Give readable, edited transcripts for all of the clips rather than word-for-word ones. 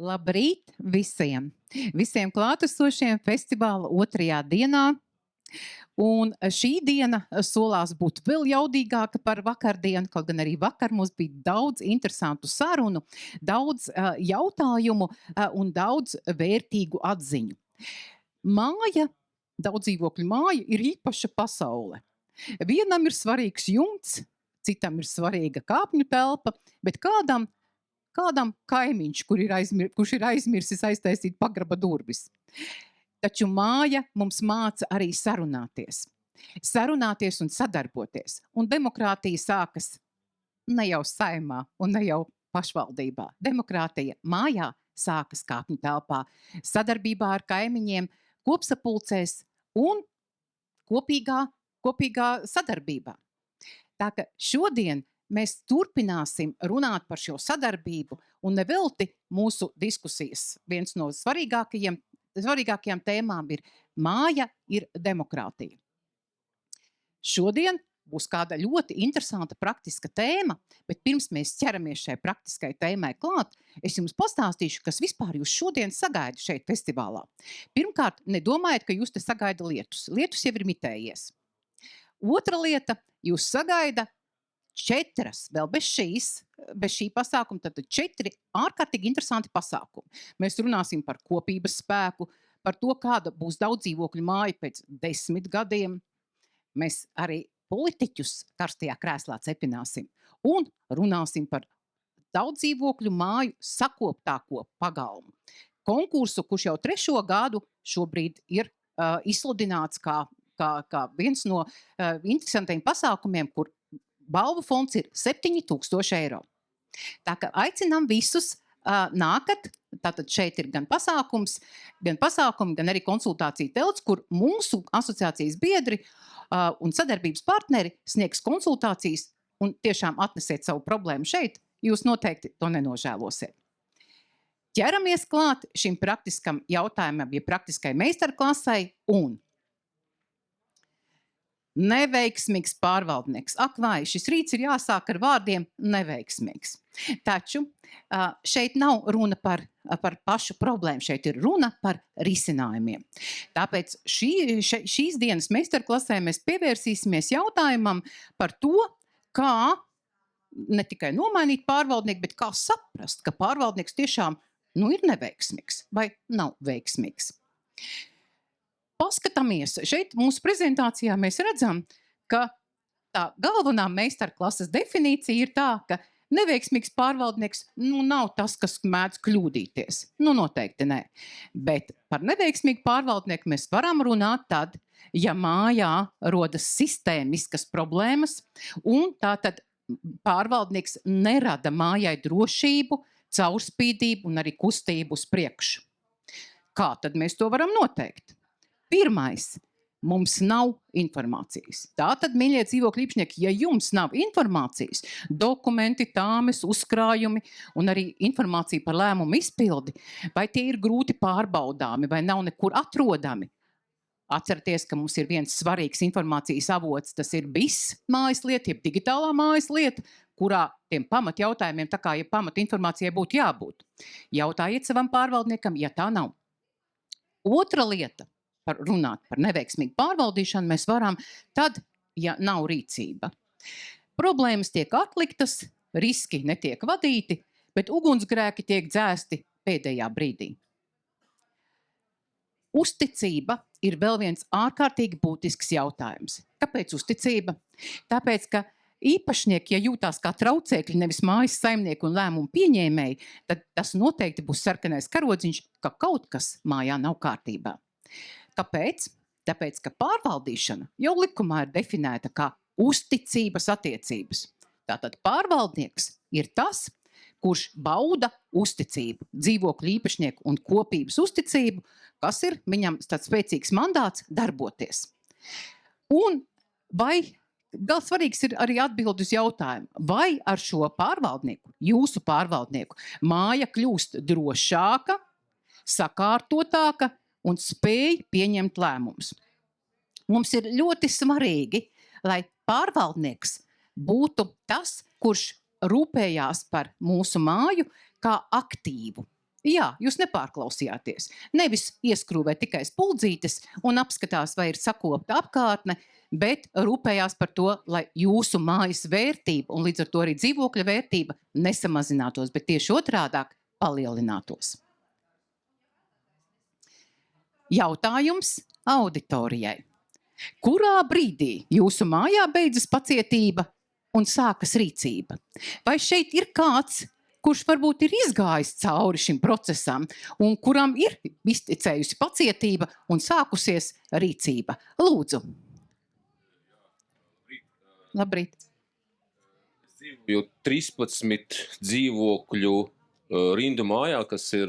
Labrīt visiem! Visiem klātesošiem festivāla otrajā dienā. Un šī diena solās būt vēl jaudīgāka par vakardienu, kaut gan arī vakar mums bija daudz interesantu sarunu, daudz jautājumu un daudz vērtīgu atziņu. Māja, daudzdzīvokļu māja, ir īpaša pasaule. Vienam ir svarīgs jumts, citam ir svarīga kāpņu telpa, bet kādam kaimiņš, kurš ir aizmirsis aiztaisīt pagraba durvis. Taču māja mums māca arī sarunāties. Sarunāties un sadarboties. Un demokrātija sākas ne jau saimā un ne jau pašvaldībā. Demokrātija mājā sākas kāpņu telpā, sadarbībā ar kaimiņiem, kopsapulcēs un kopīgā sadarbībā. Tā ka šodien mēs turpināsim runāt par šo sadarbību, un nevelti mūsu diskusijas viens no svarīgākajām tēmām ir māja ir demokrātija. Šodien būs kāda ļoti interesanta praktiska tēma, bet pirms mēs ķeramies šai praktiskai tēmai klāt, es jums pastāstīšu, kas vispār jūs šodien sagaida šeit festivālā. Pirmkārt, nedomājiet, ka jūs te sagaida lietus. Lietus jau ir mitējies. Otra lieta, jūs sagaida 4, vēl bez šī pasākuma, tad 4 ārkārtīgi interesanti pasākumi. Mēs runāsim par kopības spēku, par to, kāda būs daudzdzīvokļu māja pēc 10 gadiem. Mēs arī politiķus karstajā krēslā cepināsim un runāsim par daudzdzīvokļu māju sakoptāko pagalmu. Konkursu, kurš jau 3. gadu šobrīd ir izsludināts kā viens no interesantiem pasākumiem, kur balvu fonds ir 7,000 eiro. Tā kā aicinām visus nākat, tātad šeit ir gan pasākumi, gan arī konsultācija telts, kur mūsu asociācijas biedri un sadarbības partneri sniegs konsultācijas un tiešām atnesiet savu problēmu šeit, jūs noteikti to nenožēlosiet. Ķeramies klāt šim praktiskam jautājumam, ja praktiskai meistarklasei un neveiksmīgs pārvaldnieks. Ak vai, šis rīts ir jāsāk ar vārdiem neveiksmīgs. Taču šeit nav runa par pašu problēmu, šeit ir runa par risinājumiem. Tāpēc šīs dienas meistarklasē mēs pievērsīsimies jautājumam par to, kā ne tikai nomainīt pārvaldnieku, bet kā saprast, ka pārvaldnieks tiešām ir neveiksmīgs vai nav veiksmīgs. Paskatāmies, šeit mūsu prezentācijā mēs redzam, ka tā galvenā meistarklases definīcija ir tā, ka neveiksmīgs pārvaldnieks nav tas, kas mēdz kļūdīties. Noteikti nē. Bet par neveiksmīgu pārvaldnieku mēs varam runāt tad, ja mājā rodas sistēmiskas problēmas, un tātad pārvaldnieks nerada mājai drošību, caurspīdību un arī kustību uz priekšu. Kā tad mēs to varam noteikt? Pirmais, mums nav informācijas. Tātad, mīļie dzīvokļu īpašnieki, ja jums nav informācijas, dokumenti, tāmes, uzkrājumi un arī informācija par lēmumu izpildi, vai tie ir grūti pārbaudāmi, vai nav nekur atrodami. Atcerieties, ka mums ir viens svarīgs informācijas avots, tas ir BIS mājaslieta, jeb digitālā mājaslieta, kurā tiem pamatjautājumiem, tā kā ja pamatinformācijai būtu jābūt. Jautājiet savam pārvaldniekam, ja tā nav. Otra lieta. Runāt par neveiksmīgu pārvaldīšanu mēs varam tad, ja nav rīcība. Problēmas tiek atliktas, riski netiek vadīti, bet ugunsgrēki tiek dzēsti pēdējā brīdī. Uzticība ir vēl viens ārkārtīgi būtisks jautājums. Kāpēc uzticība? Tāpēc, ka īpašnieki, ja jūtās kā traucēkļi, nevis mājas saimnieki un lēmumu pieņēmēji, tad tas noteikti būs sarkanais karodziņš, ka kaut kas mājā nav kārtībā. Kāpēc? Tāpēc, ka pārvaldīšana jau likumā ir definēta kā uzticības attiecības. Tātad pārvaldnieks ir tas, kurš bauda uzticību, dzīvokļu īpašnieku un kopības uzticību, kas ir viņam tāds spēcīgs mandāts darboties. Un vēl svarīgs ir arī atbild uz jautājumu, vai ar šo pārvaldnieku, jūsu pārvaldnieku, māja kļūst drošāka, sakārtotāka, un spēj pieņemt lēmumus. Mums ir ļoti svarīgi, lai pārvaldnieks būtu tas, kurš rūpējās par mūsu māju kā aktīvu. Jā, jūs nepārklausījāties. Nevis ieskrūvē tikai spuldzītes un apskatās, vai ir sakopta apkārtne, bet rūpējās par to, lai jūsu mājas vērtība un līdz ar to arī dzīvokļa vērtība nesamazinātos, bet tieši otrādāk palielinātos. Jautājums auditorijai. Kurā brīdī jūsu mājā beidzas pacietība un sākas rīcība? Vai šeit ir kāds, kurš varbūt ir izgājis cauri šim procesam un kuram ir izticējusi pacietība un sākusies rīcība? Lūdzu. Labrīt. Es dzīvoju 13 dzīvokļu rindu mājā, kas ir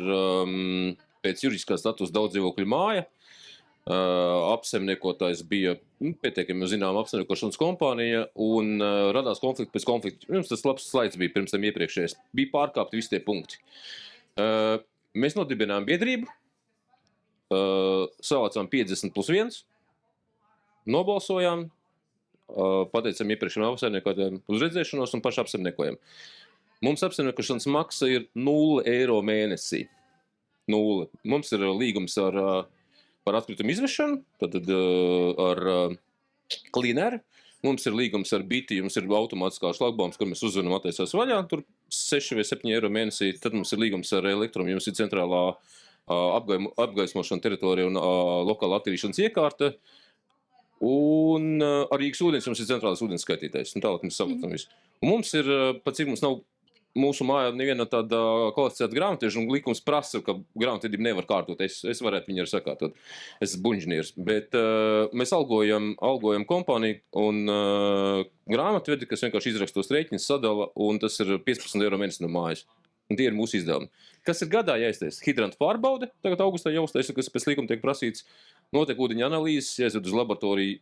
pēc juridiskā statusa daudzdzīvokļu māja. Apsaimniekotājs bija pietiekami zinām apsaimniekošanas kompānija un radās konflikti pēc konflikta. Jums tas labs slaids bija pirms tam iepriekšējais. Bija pārkāpti visi tie punkti. Mēs nodibinājām biedrību, savācām 50+1, nobalsojām, pateicam iepriekšējiem apsaimniekotājiem uz redzēšanos un paši apsaimniekojam. Mums apsaimniekošanas maksa ir 0 eiro mēnesī. 0. Mums ir līgums par atkritumu izvešanu, tad ar klineru. Mums ir līgums ar biti, jums ir automātiskā šlagbaums, kur mēs uzvanam attaisās vaļā, tur 6 vai 7 eiro mēnesī. Tad mums ir līgums ar elektrumu, jums ir centrālā apgaismošana teritorija un lokāla attīrīšanas iekārta. Un ar Rīgas ūdens jums ir centrālais ūdens skaitītājs. Un tālāk mēs savācam visu. Un mums ir, pat cik mums nav mūsu mājā neviena tāda kvalificēta grāmatieša, un likums prasa, ka grāmatvedība nevar kārtot. Es varētu viņu arī sakārtot. Es esmu buņģiniers. Bet mēs algojam kompāniju un grāmatvedi, kas vienkārši izraksta tos rēķinus, sadala, un tas ir 15 eiro mēnesi no mājas. Un tie ir mūsu izdevumi. Kas ir gadā jāiztais? Hidrantu pārbaude, tagad augustā jāuztaisa, kas pēc likuma tiek prasīts. Notiek ūdeņa analīzes, jāizved uz laboratoriju,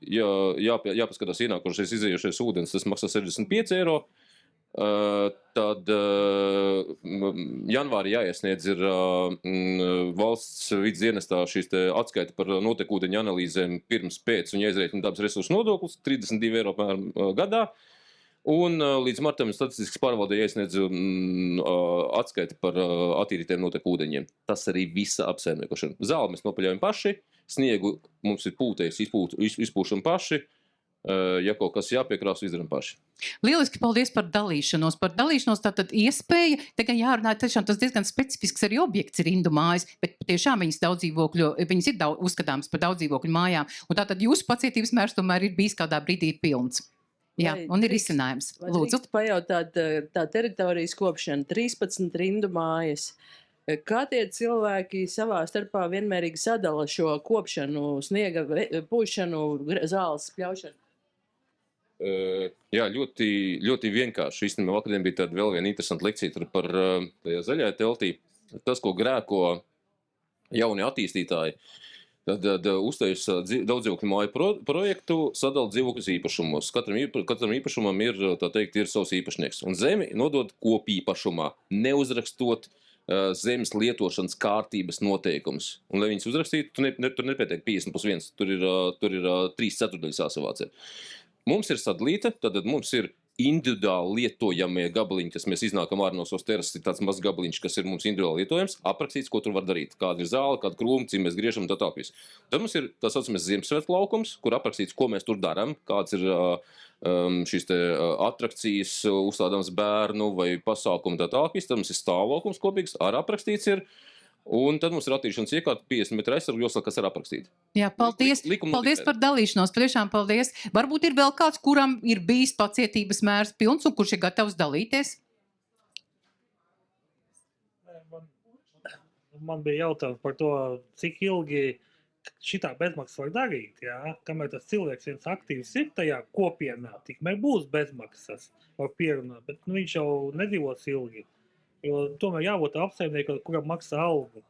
jāpaskatās ienākošais izējošais ūdens, tas maksā 65 eiro. Tad janvārī jāiesniedz ir valsts vides dienestā šīs atskaita par notekūdeņa analīzēm pirms, pēc un jāizrēķina dabas resursu nodoklis, 32 eiro gadā. Un līdz martam statistikas pārvaldē jāiesniedz atskaita par attīrītiem notekūdeņiem. Tas arī visa apsaimniekošana. Zāli mēs nopaļojam paši, sniegu mums ir pūtējs izpūšam paši. Ja kaut kas jāpiekrās, izdaram paši. Lieliski, paldies par dalīšanos. Par dalīšanos tātad iespēja, tagad jārunā, tiešām tas diezgan specifisks arī objekts ir rindu mājas, bet tiešām viņas ir uzskatāmas par daudzdzīvokļu mājām. Un tātad jūsu pacietības mērs tomēr ir bijis kādā brīdī pilns. Jā, un ir izcinājums. Lūdzu. Pajautāt tā teritorijas kopšana, 13 rindu mājas. Kā tie cilvēki savā starpā vienmērīgi sadala šo kopšanu, sniega pūšanu, zāles spļaušanu? Jā, ļoti vienkārši. Īstenībā vakardien bija tāda vēl viena interesanta lekcija par tajā zaļajā teltī. Tas, ko grēko jaunie attīstītāji, tad uztais daudzdzīvokļu māju projektu sadala dzīvokļus īpašumos. Katram īpašumam ir, tā teikt, ir savs īpašnieks. Un zemi nodod kopīpašumā, neuzrakstot zemes lietošanas kārtības noteikums. Un, lai viņas uzrakstītu, tur nepietiek 50+1, tur ir 3/4 jāsavāc. Mums ir sadalīta, tad mums ir individuāli lietojamie gabaliņi, kas mēs iznākam ārā no savas terases, ir tāds mazs gabaliņš, kas ir mums individuāli lietojams, aprakstīts, ko tur var darīt. Kāda ir zāle, kāda krūma, cik mēs griežam un tā tālāk. Tad mums ir tā saucamais Ziemassvētku laukums, kur aprakstīts, ko mēs tur darām, kāds ir šīs atrakcijas, uzstādāms bērnu vai pasākumu tā tālāk. Tad mums ir stāvlaukums kopīgs, arī aprakstīts ir. Un tad mums ir attīrīšanas iekārta 50 metru aizsargu josla, kas ir aprakstīta. Jā, paldies. Paldies par dalīšanos. Patiešām paldies. Varbūt ir vēl kāds, kuram ir bijis pacietības mērs pilns un kurš ir gatavs dalīties? Man bija jautājums par to, cik ilgi šitā bezmaksas var darīt, jā? Kamēr tas cilvēks viens aktīvs ir tajā kopienā, tikmēr būs bezmaksas, var pierunāt, bet viņš jau nedzīvos ilgi. Jo tomēr jābūt apsaimniekam, kuram maksā algu.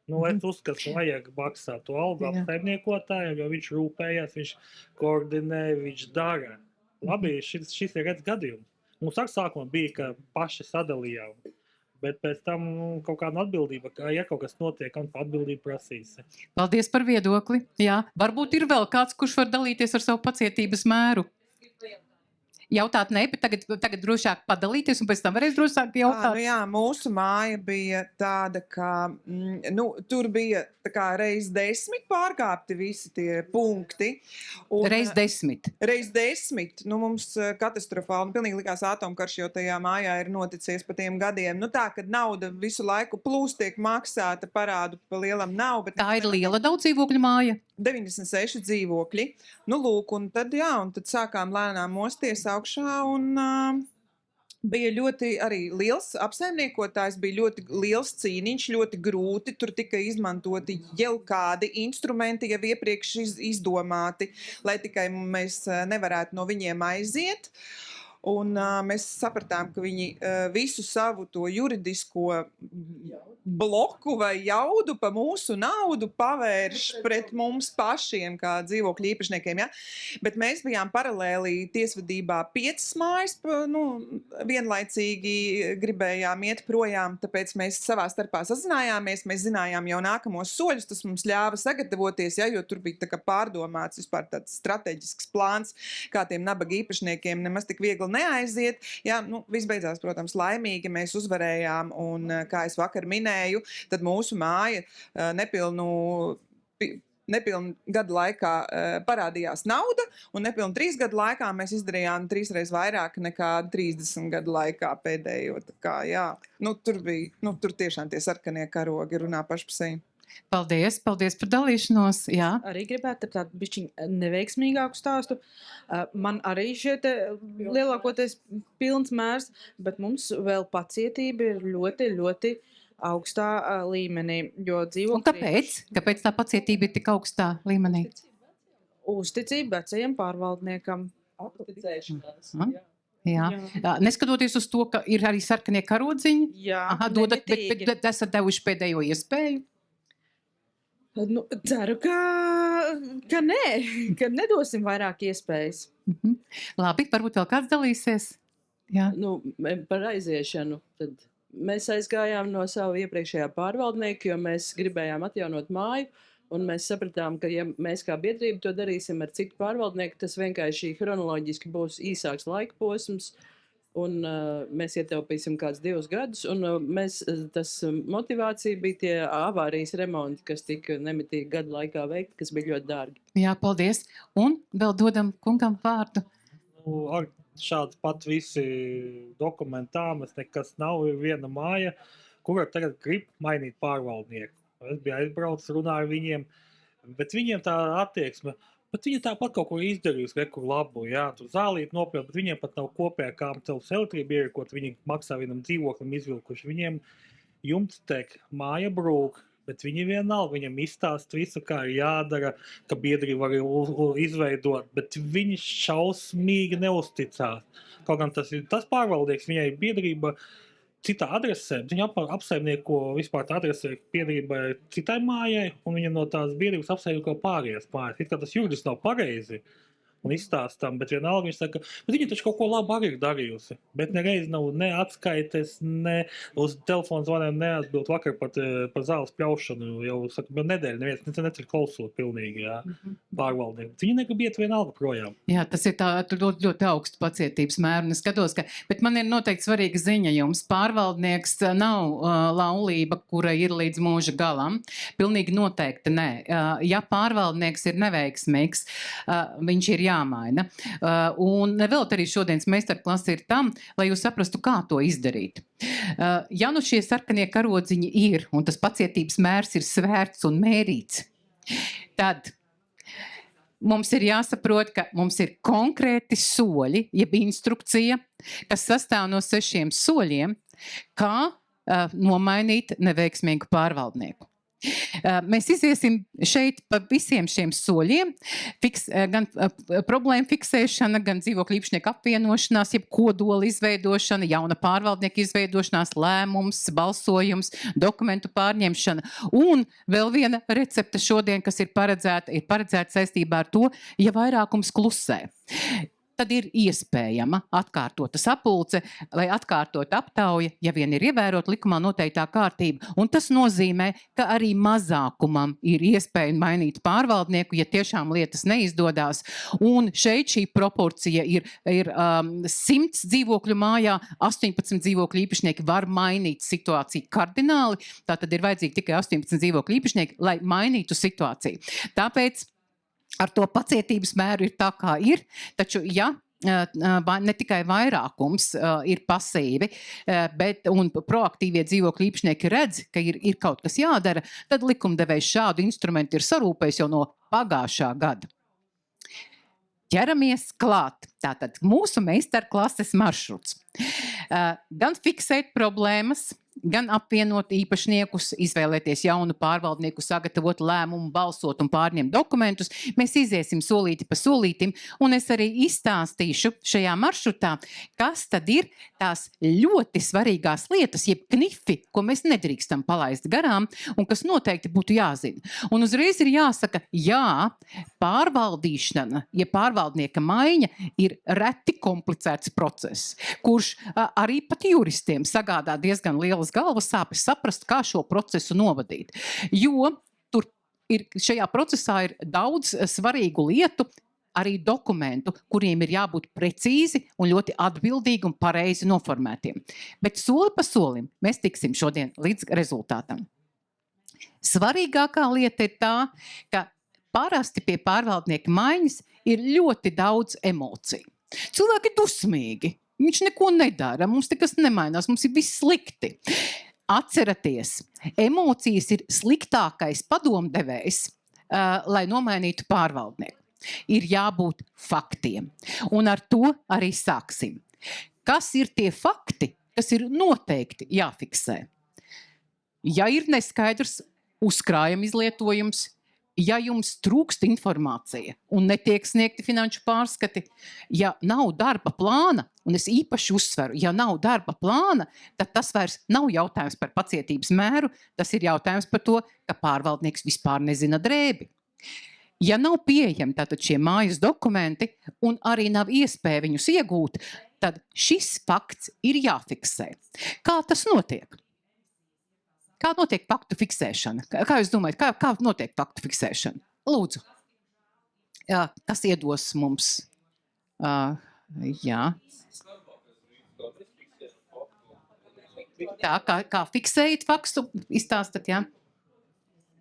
Es uzskatu, ka vajag maksāt to algu apsaimniekotājiem, jo viņš rūpējās, viņš koordinē, viņš dara. Labi, šis ir redz gadījums. Mums sākumā bija, ka paši sadalījām, bet pēc tam kaut kāda atbildība, ka ja kaut kas notiek, un atbildība prasīs. Paldies par viedokli. Jā, varbūt ir vēl kāds, kurš var dalīties ar savu pacietības mēru. jautāt, nē, bet tagad drošāk padalīties un pēc tam varēs drošāk jautāt. Nu jā, mūsu māja bija tāda, ka tur bija tā kā reiz 10 pārkāpti visi tie punkti. Un, Reiz 10. Reiz 10. Nu, mums katastrofāli, pilnīgi likās atomkarš, jo tajā mājā ir noticies pa tiem gadiem. Nu tā, kad nauda visu laiku plūst, tiek maksāta, parādu pa lielam nav. Bet Tā ir liela daudz dzīvokļu māja. 96 dzīvokļi. Nu, lūk, un tad sākām lēnām mosties augšā, un bija ļoti arī liels apsaimniekotājs, bija ļoti liels cīniņš, ļoti grūti. Tur tika izmantoti jau kādi instrumenti, jau iepriekš izdomāti, lai tikai mēs nevarētu no viņiem aiziet. Un mēs sapratām, ka viņi visu savu to juridisko bloku vai jaudu pa mūsu naudu pavērš pret mums pašiem, kā dzīvokļu īpašniekiem. Ja? Bet mēs bijām paralēli tiesvedībā 5 mājas, vienlaicīgi gribējām iet projām, tāpēc mēs savā starpā sazinājāmies, mēs zinājām jau nākamos soļus, tas mums ļāva sagatavoties, ja, jo tur bija tā kā pārdomāts vispār tāds strateģisks plāns, kā tiem nabaga īpašniekiem nemaz tik viegli neaiziet. Jā, viss beidzās, protams, laimīgi, mēs uzvarējām, un, kā es vakar minēju, tad mūsu māja nepilnu gadu laikā parādījās nauda, un nepilnu 3 gadu laikā mēs izdarījām 3 reizes vairāk nekā 30 gadu laikā pēdējo. Tā kā, jā, tur tiešām tie sarkanie karogi runā paši par sevi. Paldies par dalīšanos. Jā. Arī gribētu tādu bišķiņ neveiksmīgāku stāstu. Man arī šeit lielākoties pilns mērs, bet mums vēl pacietība ir ļoti, ļoti augstā līmenī. Jo Un kāpēc? Kāpēc tā pacietība ir tik augstā līmenī? Uzticība vecajam pārvaldniekam. Uzticēšanās. Jā. Neskatoties uz to, ka ir arī sarkanie karodziņi, Jā, dodat, nemitīgi. bet esat devuši pēdējo iespēju. Ceru, ka nē, ka nedosim vairāk iespējas. Labi, varbūt vēl kāds dalīsies. Jā. Par aiziešanu. Tad mēs aizgājām no savu iepriekšējā pārvaldnieku, jo mēs gribējām atjaunot māju. Un mēs sapratām, ka ja mēs kā biedrība to darīsim ar citu pārvaldnieku, tas vienkārši chronoloģiski būs īsāks laika posms. Un mēs ietaupīsim kāds 2 gadus, un tas motivācija bija tie avārijas remonti, kas tika nemitīgi gadu laikā veikti, kas bija ļoti dārgi. Jā, paldies. Un vēl dodam kungam vārdu. Ar šāds pat visi dokumentāmas, nekas nav, ir viena māja, kura tagad grib mainīt pārvaldnieku. Es biju aizbraucis, runāju viņiem, bet viņiem tā attieksme, bet viņi tāpat kaut ko izdarījusi, rekur labu, jā, tur zālīt nopļaut, bet viņiem pat nav kopējā kāma celus elektrību ierikot, viņi maksā vienam dzīvoklim izvilkuši. Viņiem jumts tek, māja brūk, bet viņi vienalga, viņam izstāst visu, kā ir jādara, ka biedrība var izveidot, bet viņi šausmīgi neuzticās. Kaut gan tas pārvaldnieks, viņai biedrība citā adresē, bet viņa apsaimnieko vispār tā adresē biedrībai citai mājai, un viņa no tās biedrības apsaimnieko pārējās mājas. It kā tas juridiski nav pareizi un izstāstām, bet vienalga viņš saka, bet viņa taču kaut ko labu arī ir darījusi. Bet nereiz nav ne atskaites, ne uz telefonu zvaniem neatbild vakar pat par zāles pļaušanu. Jau, saka, nedēļu neviens neceļ klausot pilnīgi, jā, pārvaldnieku. Viņa negrib iet vienalga projām. Jā, tas ir ļoti, ļoti augsts pacietības mērs. Es skatos, bet man ir noteikti svarīga ziņa jums. Pārvaldnieks nav laulība, kura ir līdz mūža galam. Pilnīgi noteikti nē. Ja pārvaldnieks ir neveiksmīgs, viņš ir jāmaina. Un vēl arī šodienas meistarklase ir tam, lai jūs saprastu, kā to izdarīt. Ja šie sarkanie karodziņi ir, un tas pacietības mērs ir svērts un mērīts, tad mums ir jāsaprot, ka mums ir konkrēti soļi, jeb instrukcija, kas sastāv no 6 soļiem, kā nomainīt neveiksmīgu pārvaldnieku. Mēs iziesim šeit pa visiem šiem soļiem, gan problēma fiksēšana, gan dzīvokļu īpašnieku apvienošanās, jeb kodola izveidošana, jauna pārvaldnieka izveidošanās, lēmums, balsojums, dokumentu pārņemšana. Un vēl viena recepte šodien, kas ir paredzēta saistībā ar to, ja vairākums klusē. tad ir iespējama atkārtota sapulce vai atkārtota aptauja, ja vien ir ievērot likumā noteiktā kārtība. Un tas nozīmē, ka arī mazākumam ir iespēja mainīt pārvaldnieku, ja tiešām lietas neizdodas. Un šeit šī proporcija ir 100 dzīvokļu mājā, 18 dzīvokļu īpašnieki var mainīt situāciju kardināli. Tātad ir vajadzīgi tikai 18 dzīvokļu īpašnieki, lai mainītu situāciju. Tāpēc ar to pacietības mēru ir tā, kā ir, taču ja ne tikai vairākums ir pasīvi, un proaktīvie dzīvokļu īpašnieki redz, ka ir kaut kas jādara, tad likumdevējs šādu instrumentu ir sarūpējis jau no pagājušā gada. Ķeramies klāt. Tātad mūsu meistarklases maršruts. Gan fiksēt problēmas, gan apvienot īpašniekus, izvēlēties jaunu pārvaldnieku, sagatavot lēmumu, balsot un pārņemt dokumentus. Mēs iziesim solīti pa solītim, un es arī izstāstīšu šajā maršrutā, kas tad ir tās ļoti svarīgās lietas, jeb knifi, ko mēs nedrīkstam palaist garām, un kas noteikti būtu jāzina. Un uzreiz ir jāsaka, jā, pārvaldīšana, ja pārvaldnieka maiņa ir reti komplicēts process, kurš arī pat juristiem sagādā diezgan lielas galvas sāpes saprast, kā šo procesu novadīt. Jo tur šajā procesā ir daudz svarīgu lietu, arī dokumentu, kuriem ir jābūt precīzi un ļoti atbildīgi un pareizi noformētiem. Bet soli pa solim mēs tiksim šodien līdz rezultātam. Svarīgākā lieta ir tā, ka parasti pie pārvaldnieka maiņas ir ļoti daudz emociju. Cilvēki ir dusmīgi. Viņš neko nedara, mums nekas nemainās, mums ir viss slikti. Atceraties, emocijas ir sliktākais padomdevējs, lai nomainītu pārvaldnieku. Ir jābūt faktiem. Un ar to arī sāksim. Kas ir tie fakti, kas ir noteikti jāfiksē? Ja ir neskaidrs uzkrājuma izlietojums, ja jums trūkst informācija un netiek sniegti finanšu pārskati, ja nav darba plāna, un es īpaši uzsveru, ja nav darba plāna, tad tas vairs nav jautājums par pacietības mēru, tas ir jautājums par to, ka pārvaldnieks vispār nezina drēbi. Ja nav pieejami tātad šie mājas dokumenti un arī nav iespēja viņus iegūt, tad šis fakts ir jāfiksē. Kā tas notiek? Kā notiek faktu fiksēšana? Kā jūs domājat, kā notiek faktu fiksēšana? Lūdzu. Jā, kas iedos mums? Jā. Tā, kā fiksējat faktu, izstāstat, jā?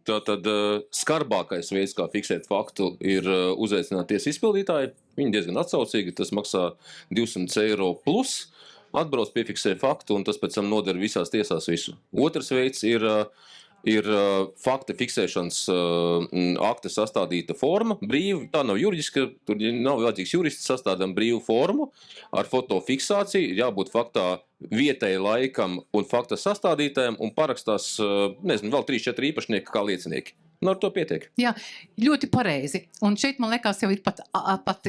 Tātad skarbākais veids, kā fiksēt faktu, ir uzaicināt tiesas izpildītāju. Viņi diezgan atsaucīgi, tas maksā 200 eiro plus. Atbrauc, piefiksē faktu, un tas pēc tam nodara visās tiesās visu. Otrs veids ir fakta fiksēšanas akta sastādīta forma, brīva, tā nav juridiska, tur nav vajadzīgs jurists, sastādām brīvu formu ar fotofiksāciju, jābūt faktā vietai, laikam un fakta sastādītājiem, un parakstās, nezinu, vēl 3-4 īpašnieki kā liecinieki. Nu, ar to pietiek. Jā, ļoti pareizi. Un šeit, man liekas, jau ir pat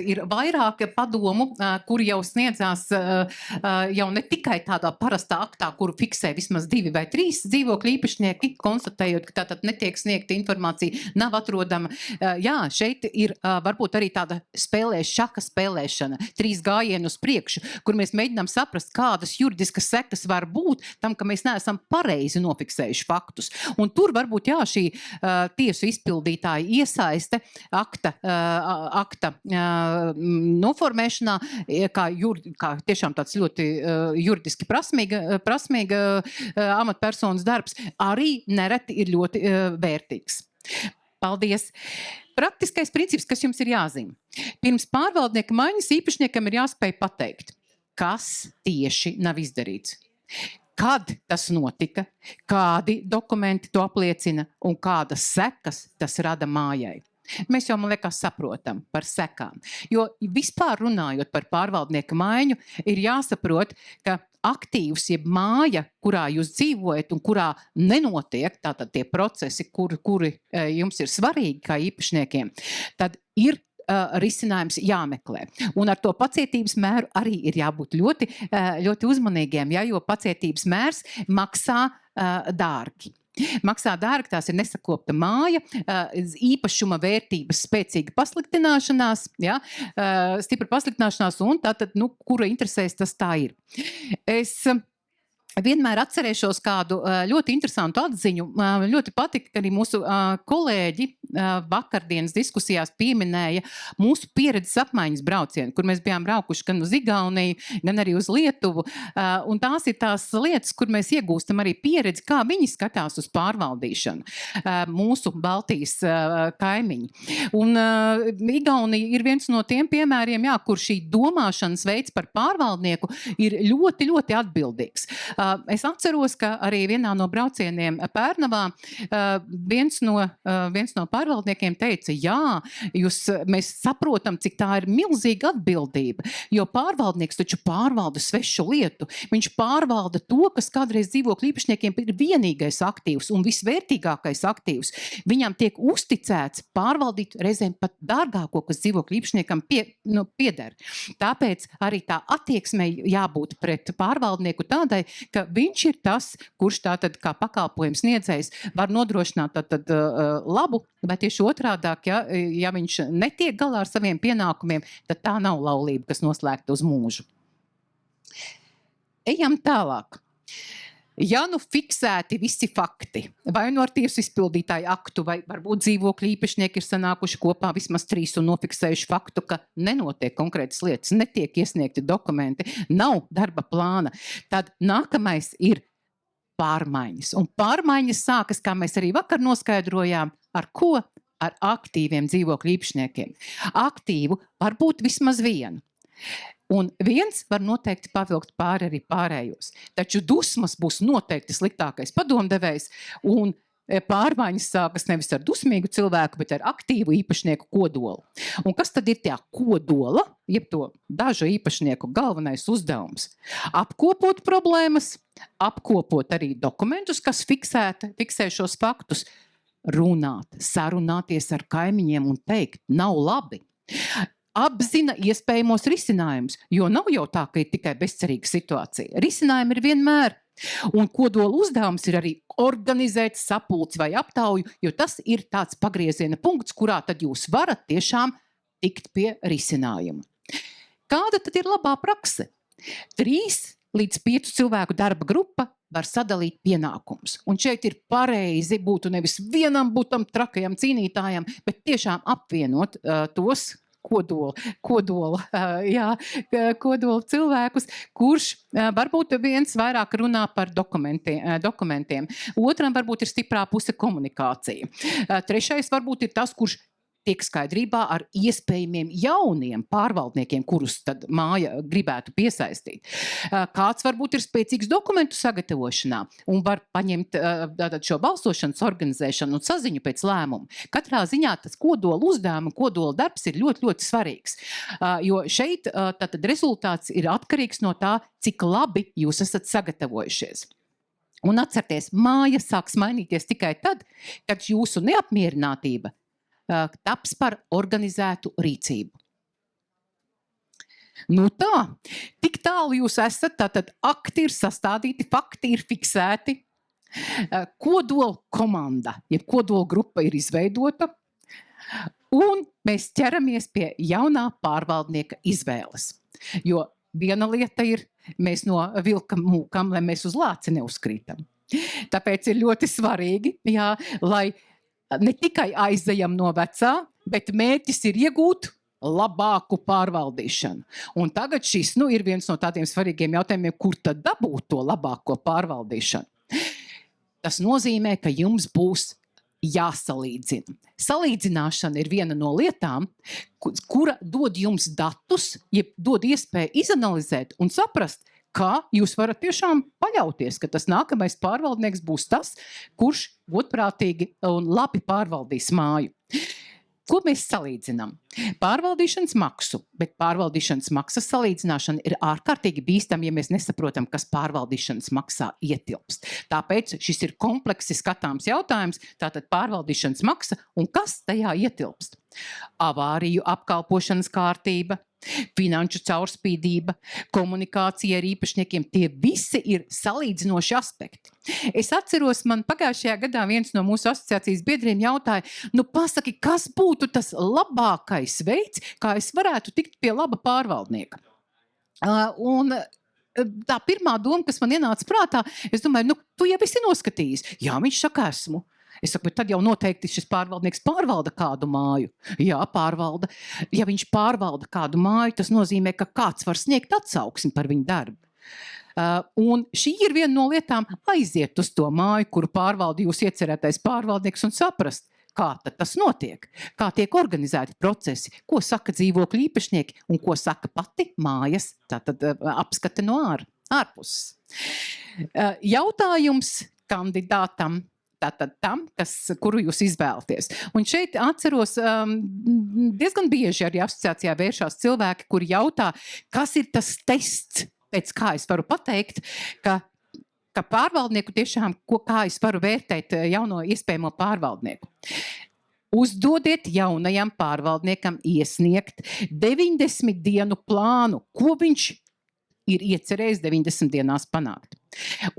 ir vairāk padomu, kuri jau sniedzās jau ne tikai tādā parastā aktā, kuru fiksē vismaz 2 vai 3 dzīvokļu īpašnieki, konstatējot, ka tātad netiek sniegta informācija, nav atrodama. Jā, šeit ir varbūt arī tāda šaka spēlēšana, 3 gājienu uz priekšu, kur mēs mēģinām saprast, kādas juridiskas sekas var būt tam, ka mēs neesam pareizi nofiksējuši faktus. Un tur varbūt, jā, šī tiesu izpildītāja iesaiste akta noformēšanā, kā tiešām tāds ļoti juridiski prasmīga amatpersonas darbs, arī nereti ir ļoti vērtīgs. Paldies! Praktiskais princips, kas jums ir jāzina. Pirms pārvaldnieka maiņas īpašniekam ir jāspēj pateikt, kas tieši nav izdarīts. Kad tas notika, kādi dokumenti to apliecina un kādas sekas tas rada mājai. Mēs jau, man liekas, saprotam par sekām. Jo vispār runājot par pārvaldnieka maiņu, ir jāsaprot, ka aktīvs, jeb māja, kurā jūs dzīvojat un kurā nenotiek tātad tie procesi, kuri jums ir svarīgi kā īpašniekiem, tad ir risinājums jāmeklē. Un ar to pacietības mēru arī ir jābūt ļoti uzmanīgiem, jo pacietības mērs maksā dārgi. Maksā dārgi, tās ir nesakopta māja, īpašuma vērtības spēcīga pasliktināšanās, ja, stipra pasliktināšanās, un tātad, kura interesēs tas tā ir. Es vienmēr atcerēšos kādu ļoti interesantu atziņu. Ļoti patika, ka arī mūsu kolēģi vakardienas diskusijās pieminēja mūsu pieredzes apmaiņas braucienu, kur mēs bijām braukuši gan uz Igauniju, gan arī uz Lietuvu. Un tās ir tās lietas, kur mēs iegūstam arī pieredzi, kā viņi skatās uz pārvaldīšanu. Mūsu Baltijas kaimiņi. Un Igaunija ir viens no tiem piemēriem, jā, kur šī domāšanas veids par pārvaldnieku ir ļoti, ļoti atbildīgs. Es atceros, ka arī vienā no braucieniem Pērnavā viens no pārvaldniekiem teica, jā, mēs saprotam, cik tā ir milzīga atbildība, jo pārvaldnieks taču pārvalda svešu lietu. Viņš pārvalda to, kas kādreiz dzīvokļu īpašniekiem ir vienīgais aktīvs un visvērtīgākais aktīvs. Viņam tiek uzticēts pārvaldīt reizēm pat dārgāko, kas dzīvokļu īpašniekam pieder. Tāpēc arī tā attieksmei jābūt pret pārvaldnieku tādai, ka viņš ir tas, kurš tātad kā pakalpojums sniedzējs var nodrošināt tātad labu, bet tieši otrādāk, ja viņš netiek galā ar saviem pienākumiem, tad tā nav laulība, kas noslēgta uz mūžu. Ejam tālāk. Ja fiksēti visi fakti, vai ar tiesu izpildītāju aktu, vai varbūt dzīvokļu īpašnieki ir sanākuši kopā vismaz 3 un nofiksējuši faktu, ka nenotiek konkrētas lietas, netiek iesniegti dokumenti, nav darba plāna, tad nākamais ir pārmaiņas. Un pārmaiņas sākas, kā mēs arī vakar noskaidrojām, ar ko? Ar aktīviem dzīvokļu īpašniekiem. Aktīvu var būt vismaz vienu. Un viens var noteikti pavilkt pāri arī pārējos. Taču dusmas būs noteikti sliktākais padomdevējs, un pārmaiņas sākas nevis ar dusmīgu cilvēku, bet ar aktīvu īpašnieku kodolu. Un kas tad ir tā kodola, jeb to dažu īpašnieku galvenais uzdevums? Apkopot problēmas, apkopot arī dokumentus, kas fiksē šos faktus, runāt, sarunāties ar kaimiņiem un teikt, nav labi. Apzina iespējamos risinājumus, jo nav jau tā, ka ir tikai bezcerīga situācija. Risinājumi ir vienmēr. Un kodola uzdevums ir arī organizēt sapulci vai aptauju, jo tas ir tāds pagrieziena punkts, kurā tad jūs varat tiešām tikt pie risinājuma. Kāda tad ir labā prakse? 3 līdz 5 cilvēku darba grupa var sadalīt pienākumus. Un šeit ir pareizi būtu nevis vienam būtam trakajam cīnītājam, bet tiešām apvienot tos kodola cilvēkus, kurš varbūt viens vairāk runā par dokumentiem. Otram varbūt ir stiprā puse komunikācija. Trešais varbūt ir tas, kurš tiek skaidrībā ar iespējamiem jauniem pārvaldniekiem, kurus tad māja gribētu piesaistīt. Kāds varbūt ir spēcīgs dokumentu sagatavošanā un var paņemt šo balsošanas organizēšanu un saziņu pēc lēmumu. Katrā ziņā tas kodola uzdevuma, kodola darbs ir ļoti, ļoti svarīgs. Jo šeit tātad rezultāts ir atkarīgs no tā, cik labi jūs esat sagatavojušies. Un atcerieties, māja sāks mainīties tikai tad, kad jūsu neapmierinātība taps par organizētu rīcību. Tā, tik tālu jūs esat, tātad akti ir sastādīti, fakti ir fiksēti, kodola komanda, jeb kodola grupa ir izveidota, un mēs ķeramies pie jaunā pārvaldnieka izvēles. Jo viena lieta ir, mēs no vilka mūkam, lai mēs uz lāci neuzkrītam. Tāpēc ir ļoti svarīgi, lai ne tikai aizejam no vecā, bet mērķis ir iegūt labāku pārvaldīšanu. Un tagad šis ir viens no tādiem svarīgiem jautājumiem, kur tad dabūt to labāko pārvaldīšanu. Tas nozīmē, ka jums būs jāsalīdzina. Salīdzināšana ir viena no lietām, kura dod jums datus, jeb dod iespēju izanalizēt un saprast, kā jūs varat tiešām paļauties, ka tas nākamais pārvaldnieks būs tas, kurš godprātīgi un labi pārvaldīs māju. Ko mēs salīdzinām? Pārvaldīšanas maksu, bet pārvaldīšanas maksas salīdzināšana ir ārkārtīgi bīstama, ja mēs nesaprotam, kas pārvaldīšanas maksā ietilpst. Tāpēc šis ir kompleksi skatāms jautājums, tātad pārvaldīšanas maksa un kas tajā ietilpst. Avāriju apkalpošanas kārtība, finanšu caurspīdība, komunikācija ar īpašniekiem, tie visi ir salīdzinoši aspekti. Es atceros, man pagājušajā gadā viens no mūsu asociācijas biedriem jautāja, pasaki, kas būtu tas labākais veids, kā es varētu tikt pie laba pārvaldnieka. Un tā pirmā doma, kas man ienāca prātā, es domāju, tu jau esi noskatījis. Jā, viņš saka, esmu. Es saku, bet tad jau noteikti šis pārvaldnieks pārvalda kādu māju. Jā, pārvalda. Ja viņš pārvalda kādu māju, tas nozīmē, ka kāds var sniegt atsauksmi par viņu darbu. Un šī ir viena no lietām aiziet uz to māju, kuru pārvalda jūs iecerētais pārvaldnieks un saprast, kā tad tas notiek, kā tiek organizēti procesi, ko saka dzīvokļu īpašnieki un ko saka pati mājas, tātad apskate no ārpuses. Jautājums kandidātam, tātad tam, kuru jūs izvēlaties. Un šeit atceros, diezgan bieži arī asociācijā vēršās cilvēki, kuri jautā, kas ir tas tests, pēc kā es varu pateikt, ka pārvaldnieku tiešām, kā es varu vērtēt jauno iespējamo pārvaldnieku. Uzdodiet jaunajam pārvaldniekam iesniegt 90 dienu plānu, ko viņš ir iecerējis 90 dienās panākt.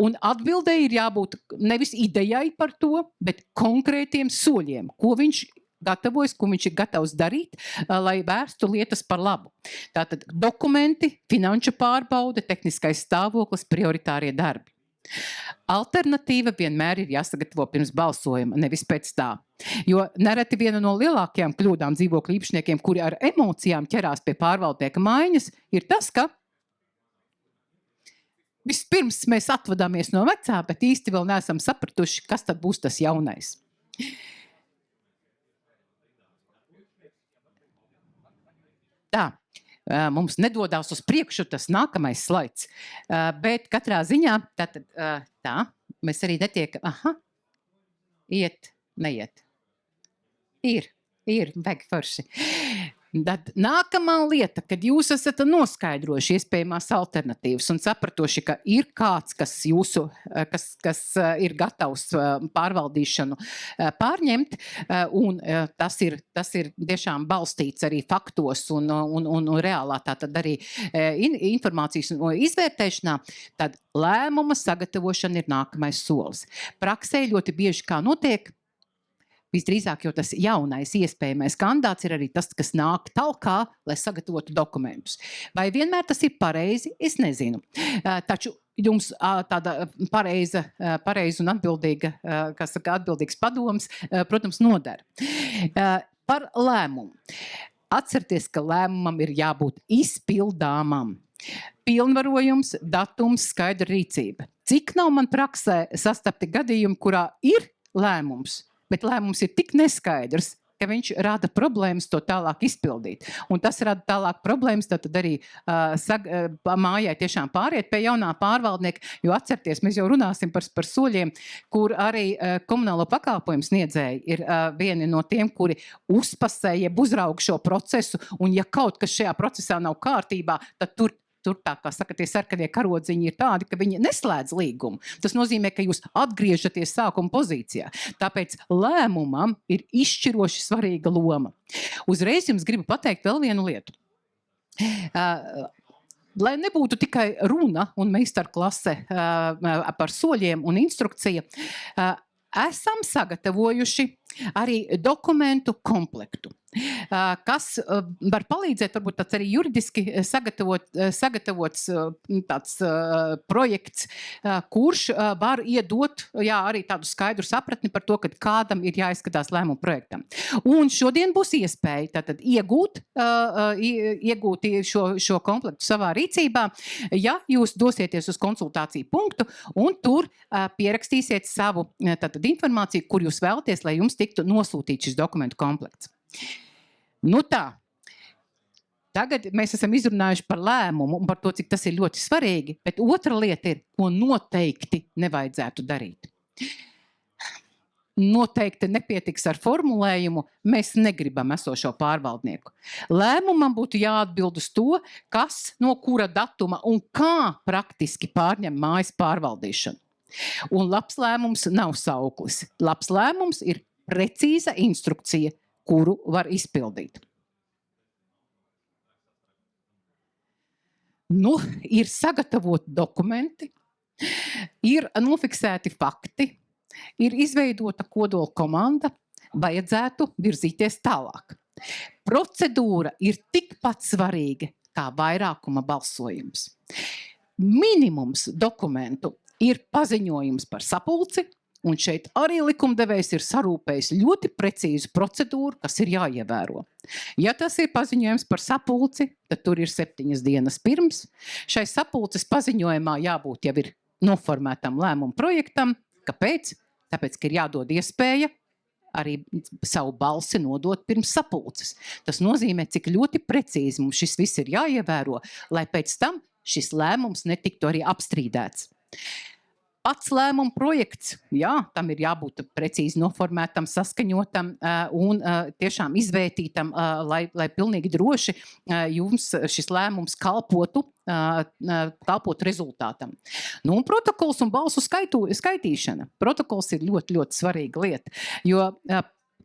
Un atbildēji ir jābūt nevis idejai par to, bet konkrētiem soļiem, ko viņš gatavojas, ko viņš ir gatavs darīt, lai vērstu lietas par labu. Tātad dokumenti, finanšu pārbaude, tehniskais stāvoklis, prioritārie darbi. Alternatīva vienmēr ir jāsagatavo pirms balsojuma, nevis pēc tā. Jo nereti viena no lielākajām kļūdām dzīvokļu īpašniekiem, kuri ar emocijām ķerās pie pārvaldnieka maiņas, ir tas, ka vispirms mēs atvadāmies no vecā, bet īsti vēl neesam sapratuši, kas tad būs tas jaunais. Tā, mums nedodās uz priekšu tas nākamais slaids, bet katrā ziņā tā, mēs arī netiekam, iet, neiet. Ir, vajag forši. Tad nākamā lieta, kad jūs esat noskaidrojuši iespējamās alternatīvas un sapratoši, ka ir kāds, kas ir gatavs pārvaldīšanu pārņemt, un tas ir tiešām balstīts arī faktos un reālā tātad arī informācijas izvērtēšanā, tad lēmuma sagatavošana ir nākamais solis. Praksē ļoti bieži kā notiek, visdrīzāk, jo tas jaunais iespējamais kandidāts ir arī tas, kas nāk talkā, lai sagatavotu dokumentus. Vai vienmēr tas ir pareizi? Es nezinu. Taču jums tāda pareiza un atbildīga, atbildīgs padoms, protams, nodara. Par lēmumu. Atcerieties, ka lēmumam ir jābūt izpildāmam. Pilnvarojums, datums, skaidra rīcība. Cik nav man praksē sastapti gadījumi, kurā ir lēmums, bet lēmums ir tik neskaidrs, ka viņš rada problēmas to tālāk izpildīt. Un tas rada tālāk problēmas, tad arī mājai tiešām pāriet pie jaunā pārvaldnieka, jo atcerieties, mēs jau runāsim par soļiem, kur arī komunālo pakalpojumu sniedzēji ir vieni no tiem, kuri uzpasē, jeb uzraug šo procesu, un ja kaut kas šajā procesā nav kārtībā, tad tur tā, kā saka, tie sarkanie karodziņi ir tādi, ka viņi neslēdz līgumu. Tas nozīmē, ka jūs atgriežaties sākuma pozīcijā. Tāpēc lēmumam ir izšķiroši svarīga loma. Uzreiz jums gribu pateikt vēl vienu lietu. Lai nebūtu tikai runa un meistarklase par soļiem un instrukcija, esam sagatavojuši arī dokumentu komplektu, kas var palīdzēt, varbūt tāds arī juridiski sagatavots tāds projekts, kurš var iedot arī tādu skaidru sapratni par to, ka kādam ir jāizskatās lēmumu projektam. Un šodien būs iespēja tātad iegūt šo komplektu savā rīcībā, ja jūs dosieties uz konsultāciju punktu un tur pierakstīsiet savu tātad informāciju, kur jūs vēlaties, lai jums tiktu nosūtīt šis dokumentu komplekts. Tā. Tagad mēs esam izrunājuši par lēmumu un par to, cik tas ir ļoti svarīgi, bet otra lieta ir, ko noteikti nevajadzētu darīt. Noteikti nepietiks ar formulējumu, mēs negribam esošo pārvaldnieku. Lēmumam būtu jāatbild uz to, kas no kura datuma un kā praktiski pārņem mājas pārvaldīšanu. Un labs lēmums nav sauklis. Labs lēmums ir precīza instrukcija, kuru var izpildīt. Ir sagatavoti dokumenti, ir nofiksēti fakti, ir izveidota kodola komanda, vajadzētu virzīties tālāk. Procedūra ir tikpat svarīga kā vairākuma balsojums. Minimums dokumentu ir paziņojums par sapulci, un šeit arī likumdevējs ir sarūpējis ļoti precīzu procedūru, kas ir jāievēro. Ja tas ir paziņojums par sapulci, tad tur ir 7 dienas pirms. Šai sapulces paziņojumā jābūt jau ir noformētam lēmumu projektam. Kāpēc? Tāpēc, ka ir jādod iespēja arī savu balsi nodot pirms sapulces. Tas nozīmē, cik ļoti precīzi mums šis viss ir jāievēro, lai pēc tam šis lēmums netiktu arī apstrīdēts. Pats lēmuma projekts, jā, tam ir jābūt precīzi noformētam, saskaņotam un tiešām izvērtītam, lai pilnīgi droši jums šis lēmums kalpotu rezultātam. Un protokols un balsu skaitīšana. Protokols ir ļoti, ļoti svarīga lieta, jo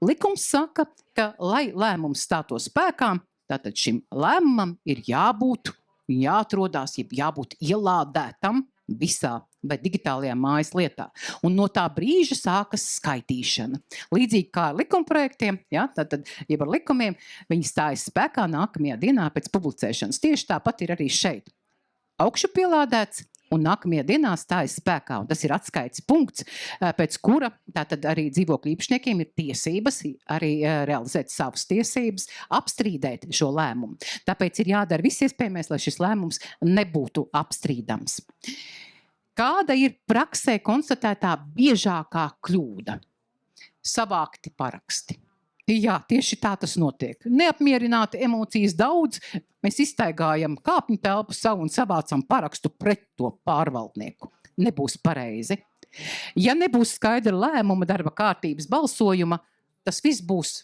likums saka, ka, lai lēmums stātos spēkā, tātad šim lēmumam ir jāatrodās, jābūt ielādētam visā vai digitālajā mājas lietā. Un no tā brīža sākas skaitīšana. Līdzīgi kā ar likumprojektiem, ja, tad ar likumiem, viņi stājas spēkā nākamajā dienā pēc publicēšanas. Tieši tāpat ir arī šeit. Augšu pielādēts un nākamajā dienā stājas spēkā. Un tas ir atskaites punkts, pēc kura tātad arī dzīvokļu īpašniekiem ir tiesības arī realizēt savas tiesības, apstrīdēt šo lēmumu. Tāpēc ir jādara viss iespējamais, lai šis lēmums nebūtu apstrīdams. Kāda ir praksē konstatētā biežākā kļūda? Savākti paraksti. Jā, tieši tā tas notiek. Neapmierināti, emocijas daudz. Mēs iztaigājam kāpņu telpu savu un savācam parakstu pret to pārvaldnieku. Nebūs pareizi. Ja nebūs skaidra lēmuma darba kārtības balsojuma, tas viss būs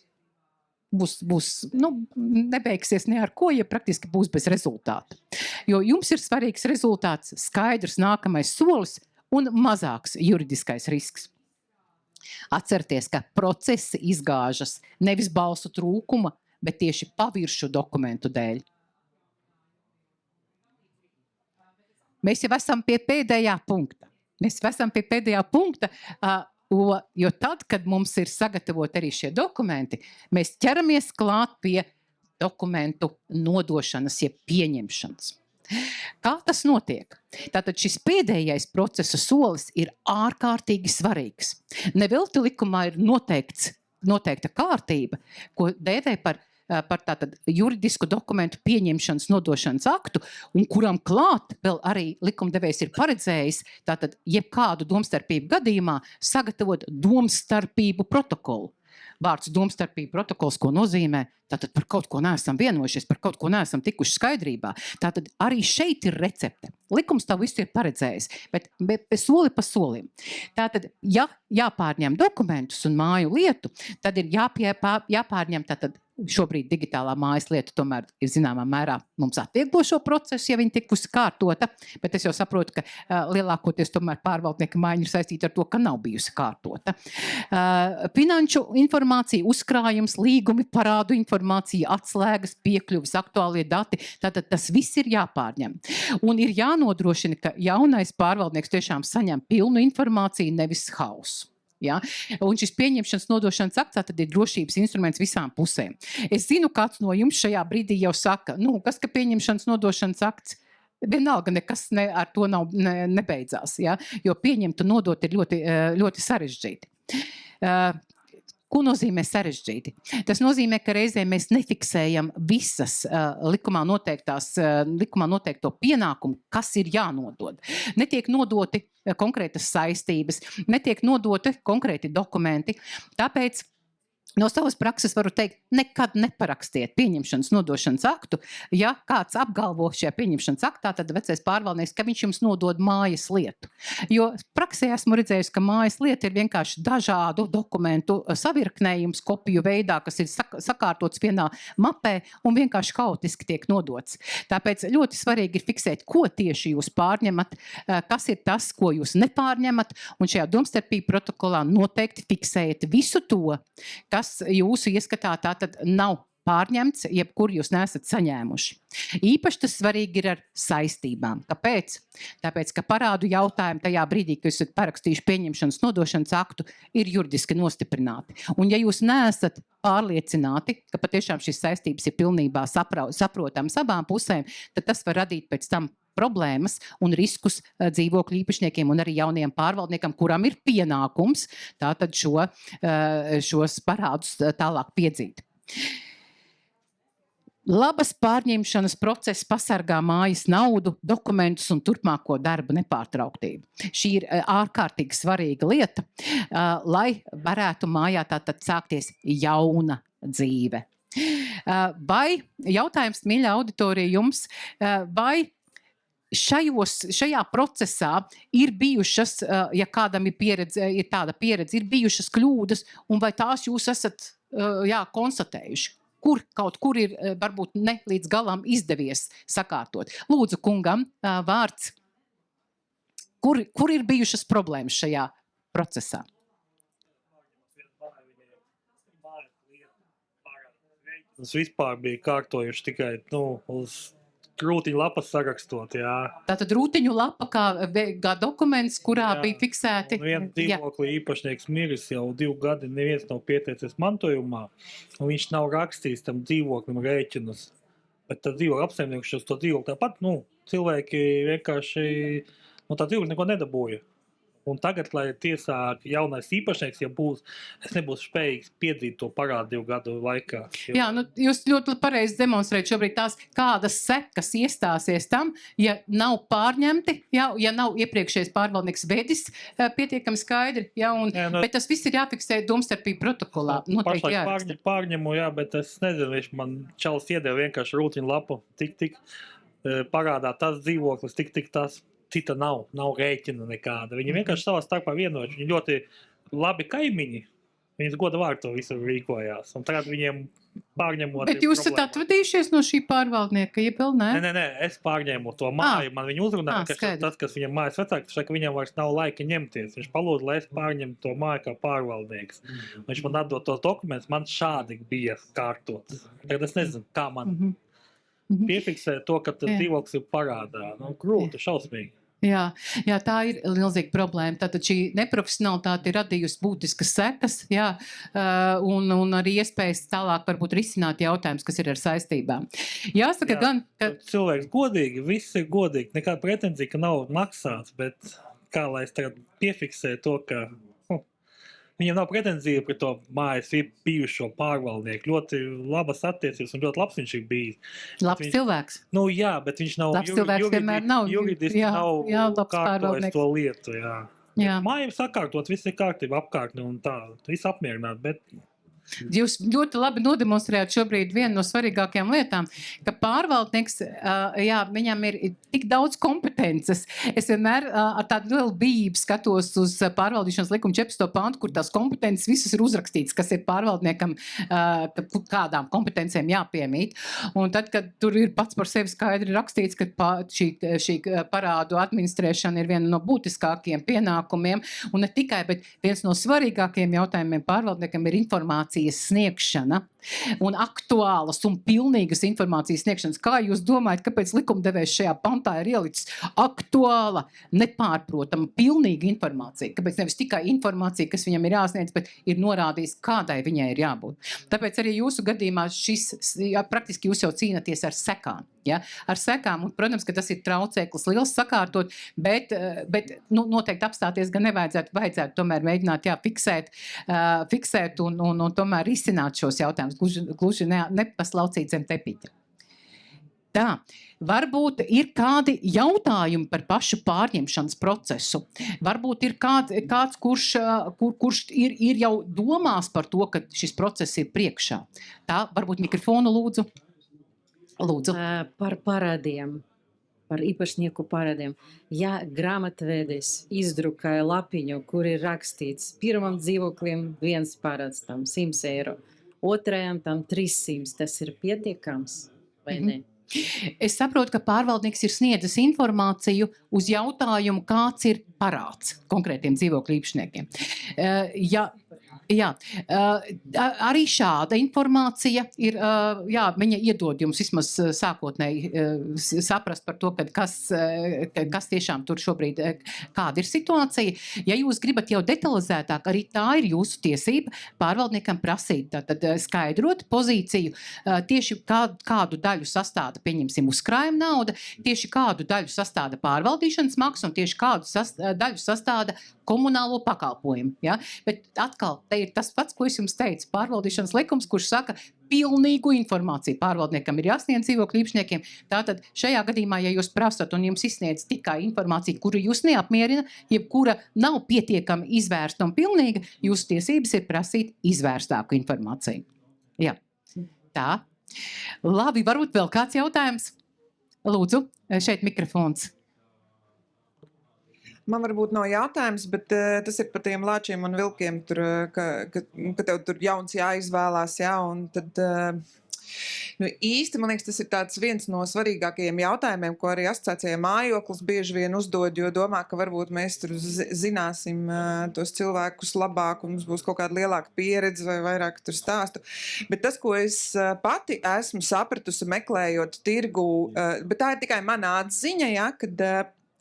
nebeigsies ne ar ko, ja praktiski būs bez rezultāta. Jo jums ir svarīgs rezultāts, skaidrs nākamais solis un mazāks juridiskais risks. Atcerieties, ka procesi izgāžas nevis balsu trūkuma, bet tieši paviršu dokumentu dēļ. Mēs jau esam pie pēdējā punkta. Jo tad, kad mums ir sagatavoti arī šie dokumenti, mēs ķeramies klāt pie dokumentu nodošanas, jeb pieņemšanas. Kā tas notiek? Tātad šis pēdējais procesa solis ir ārkārtīgi svarīgs. Nevelti likumā ir noteikta kārtība, ko dēvē par tātad juridisku dokumentu pieņemšanas nodošanas aktu, un kuram klāt vēl arī likumdevējs ir paredzējis tātad jebkādu domstarpību gadījumā sagatavot domstarpību protokolu. Vārds domstarpību protokols, ko nozīmē? Tātad par kaut ko neesam vienojušies, par kaut ko neesam tikuši skaidrībā. Tātad arī šeit ir recepte. Likums tā visu ir paredzējis, bet soli pa solim. Tātad, ja jāpārņem dokumentus un māju lietu, tad ir jāpārņem tātad šobrīd digitālā mājas lieta tomēr ir zināmā mērā mums atvieglo šo procesu, ja viņa tikusi kārtota, bet es jau saprotu, ka lielākoties tomēr pārvaldnieka māja ir saistīta ar to, ka nav bijusi kārtota. Finanšu informācija, uzkrājums, līgumi, parādu informācija, atslēgas, piekļuvis, aktuālie dati, tātad tas viss ir jāpārņem. Un ir jānodrošina, ka jaunais pārvaldnieks tiešām saņem pilnu informāciju, nevis hausu. Ja? Un šis pieņemšanas nodošanas akts tad ir drošības instruments visām pusēm. Es zinu, kāds no jums šajā brīdī jau saka, kas ka pieņemšanas nodošanas akts? Vienalga nekas ar to nebeidzās, ja? Jo pieņemt un nodot ir ļoti, ļoti sarežģīti. Ko nozīmē sarežģīti? Tas nozīmē, ka reizē mēs nefiksējam visas likumā noteikto pienākumu, kas ir jānodod. Netiek nodoti konkrētas saistības, netiek nodoti konkrēti dokumenti. Tāpēc no savas prakses varu teikt, nekad neparakstiet pieņemšanas nodošanas aktu. Ja kāds apgalvo šajā pieņemšanas aktā, tad vecais pārvaldnieks, ka viņš jums nodod mājas lietu. Jo praksē esmu redzējusi, ka mājas lieta ir vienkārši dažādu dokumentu savirknējums kopiju veidā, kas ir sakārtots vienā mapē un vienkārši haotiski tiek nodots. Tāpēc ļoti svarīgi ir fiksēt, ko tieši jūs pārņemat, kas ir tas, ko jūs nepārņemat, un šajā domstarpību protokolā noteikti fiksējiet visu to, kas jūsu ieskatā tātad nav pārņemts, jebkur jūs nesat saņēmuši. Īpaši tas svarīgi ir ar saistībām. Kāpēc? Tāpēc, ka parādu jautājumi tajā brīdī, kad jūs esat parakstījuši pieņemšanas nodošanas aktu, ir juridiski nostiprināti. Un ja jūs neesat pārliecināti, ka patiešām šīs saistības ir pilnībā saprotams abām pusēm, tad tas var radīt pēc tam problēmas un riskus dzīvokļu īpašniekiem un arī jauniem pārvaldniekam, kuram ir pienākums tātad šos parādus tālāk piedzīt. Labas pārņemšanas process pasargā mājas naudu, dokumentus un turpmāko darbu nepārtrauktību. Šī ir ārkārtīgi svarīga lieta, lai varētu mājā tātad sākties jauna dzīve. Vai, jautājums, mīļa auditorija, jums, vai šajā procesā ir bijušas, ja kādam ir tāda pieredze, ir bijušas kļūdas, un vai tās jūs esat konstatējuši? Kaut kur ir varbūt ne līdz galam izdevies sakārtot. Lūdzu, kungam, vārds. Kur ir bijušas problēmas šajā procesā? Tas vispār bija kārtojuši tikai uz rūtiņu lapas sarakstot, jā. Tātad rūtiņu lapa kā dokuments, kurā bija fiksēti. Un viens dzīvokļu īpašnieks miris jau 2 gadi, neviens nav pieteicies mantojumā, un viņš nav rakstījis tam dzīvoklim rēķinus. Bet tad dzīvokļu apsaimniekušies to dzīvokli tāpat, cilvēki vienkārši tā dzīvokļi neko nedabūja. Un tagad, lai tiesā jaunais īpašnieks, ja būs, es nebūšu spējīgs piedzīt to parādu 2 gadu laikā. Jā, jūs ļoti pareizi demonstrējat šobrīd tās, kādas sekas iestāsies tam, ja nav pārņemti, ja nav iepriekšējais pārvaldnieks vedis pietiekami skaidri, bet tas viss ir jāfiksē domstarpību protokolā. Pašlaik pārņemu, bet es nezinu, viņš man čalis iedeva vienkārši rūtiņu lapu, tik parādā tas dzīvoklis, tik tas. Cita nav rēķina nekāda. Viņi vienkārši savā starpā vienojuši. Viņi ļoti labi kaimiņi. Viņas goda vārdu to visu rīkojās. Un tagad viņiem pārņemot... Bet jūs esat atvadījušies no šī pārvaldnieka, ja vēl nē? Nē, es pārņēmu to māju. Man viņi uzrunāja, ka tas, kas viņam mājas vecāks, ka viņam vairs nav laika ņemties. Viņš palūdza, lai es pārņemu to māju kā pārvaldnieks. Viņš man atdod tos dokumentus, man šādi bija kārtots. Tagad es nezinu, kā man piefiksē to, ka tas dzīvoklis ir parādā. Grūti, šausmīgi. Jā, tā ir milzīga problēma. Tātad šī neprofesionalitāte ir radījusi būtiskas sekas, un arī iespējas tālāk varbūt risināt jautājumus, kas ir ar saistībām. Jāsaka gan, ka... Cilvēks godīgi, viss ir godīgi, nekāda pretenzija, ka nav maksāts, bet kā lai es tagad piefiksēju to, ka viņam nav pretenzija pret to mājas bijušo pārvaldnieku. Ļoti labas attiecības un ļoti labs viņš ir bijis. Labs cilvēks. Jā, bet viņš nav juridiski nav kārtojis to lietu. Māja ir sakārtot, viss ir kārtība apkārtni un tā, viss apmierināt, bet... Jūs ļoti labi nodemonstrējāt šobrīd vienu no svarīgākajām lietām, ka pārvaldnieks, viņam ir tik daudz kompetences. Es vienmēr ar tādu lielu bijību skatos uz pārvaldīšanas likumu 14. pantu, kur tās kompetences visas ir uzrakstītas, kas ir pārvaldniekam, kādām kompetencēm jāpiemīt. Un tad, kad tur ir pats par sevi skaidri rakstīts, ka šī parādu administrēšana ir viena no būtiskākajiem pienākumiem, un ne tikai, bet viens no svarīgākajiem jautājumiem pārvaldniekam ir informācijas sniegšana un aktuālas un pilnīgas informācijas sniegšanas. Kā jūs domājat, kāpēc likumdevējs šajā pantā ir ielicis aktuāla, nepārprotama, pilnīga informācija? Kāpēc nevis tikai informācija, kas viņam ir jāsniedz, bet ir norādījis, kādai viņai ir jābūt? Tāpēc arī jūsu gadījumā praktiski jūs jau cīnaties ar sekām. Ar sekām, un, protams, ka tas ir traucēklis liels sakārtot, bet noteikti apstāties gan vajadzētu tomēr mēģināt fiksēt un tomēr risināt šos jautājumus, gluži nepaslaucīt zem tepiķa. Tā, varbūt ir kādi jautājumi par pašu pārņemšanas procesu. Varbūt ir kāds, kurš ir jau domās par to, ka šis process ir priekšā. Tā, varbūt mikrofonu lūdzu. Lūdzu. Par parādiem, par īpašnieku parādiem. Ja grāmatvedis izdrukāja lapiņu, kur ir rakstīts pirmam dzīvoklim 1 parāds, tam 100 eiro, otrajam tam 300, tas ir pietiekams vai ne? Es saprotu, ka pārvaldnieks ir sniedzis informāciju uz jautājumu, kāds ir parāds konkrētiem dzīvokļu īpašniekiem. Jā, arī šāda informācija ir, jā, viņa iedod jums vismaz sākotnēji saprast par to, kas tiešām tur šobrīd, kāda ir situācija. Ja jūs gribat jau detalizētāk, arī tā ir jūsu tiesība pārvaldniekam prasīt, tātad skaidrot pozīciju, tieši kādu daļu sastāda, pieņemsim, uzkrājuma nauda, tieši kādu daļu sastāda pārvaldīšanas maksa un tieši kādu daļu sastāda komunālo pakalpojumu. Ja? Bet atkal, te ir tas pats, ko es jums teicu, pārvaldīšanas likums, kurš saka, pilnīgu informāciju pārvaldniekam ir jāsniedz dzīvokļu īpašniekiem. Tātad šajā gadījumā, ja jūs prasat un jums izsniedz tikai informāciju, kuru jūs neapmierina, jebkura nav pietiekami izvērsta un pilnīga, jūsu tiesības ir prasīt izvērstāku informāciju. Jā, tā. Labi, varbūt vēl kāds jautājums? Lūdzu, šeit mikrofons. Man varbūt nav jautājums, bet tas ir par tiem lāčiem un vilkiem, tur, ka tev tur jauns jāizvēlās, jā, un tad īsti, man liekas, tas ir tāds viens no svarīgākajiem jautājumiem, ko arī asociācija mājoklis bieži vien uzdod, jo domā, ka varbūt mēs tur zināsim tos cilvēkus labāk un mums būs kaut kāda lielāka pieredze vai vairāk tur stāstu. Bet tas, ko es pati esmu sapratusi meklējot tirgu, bet tā ir tikai mana atziņa, ja, kad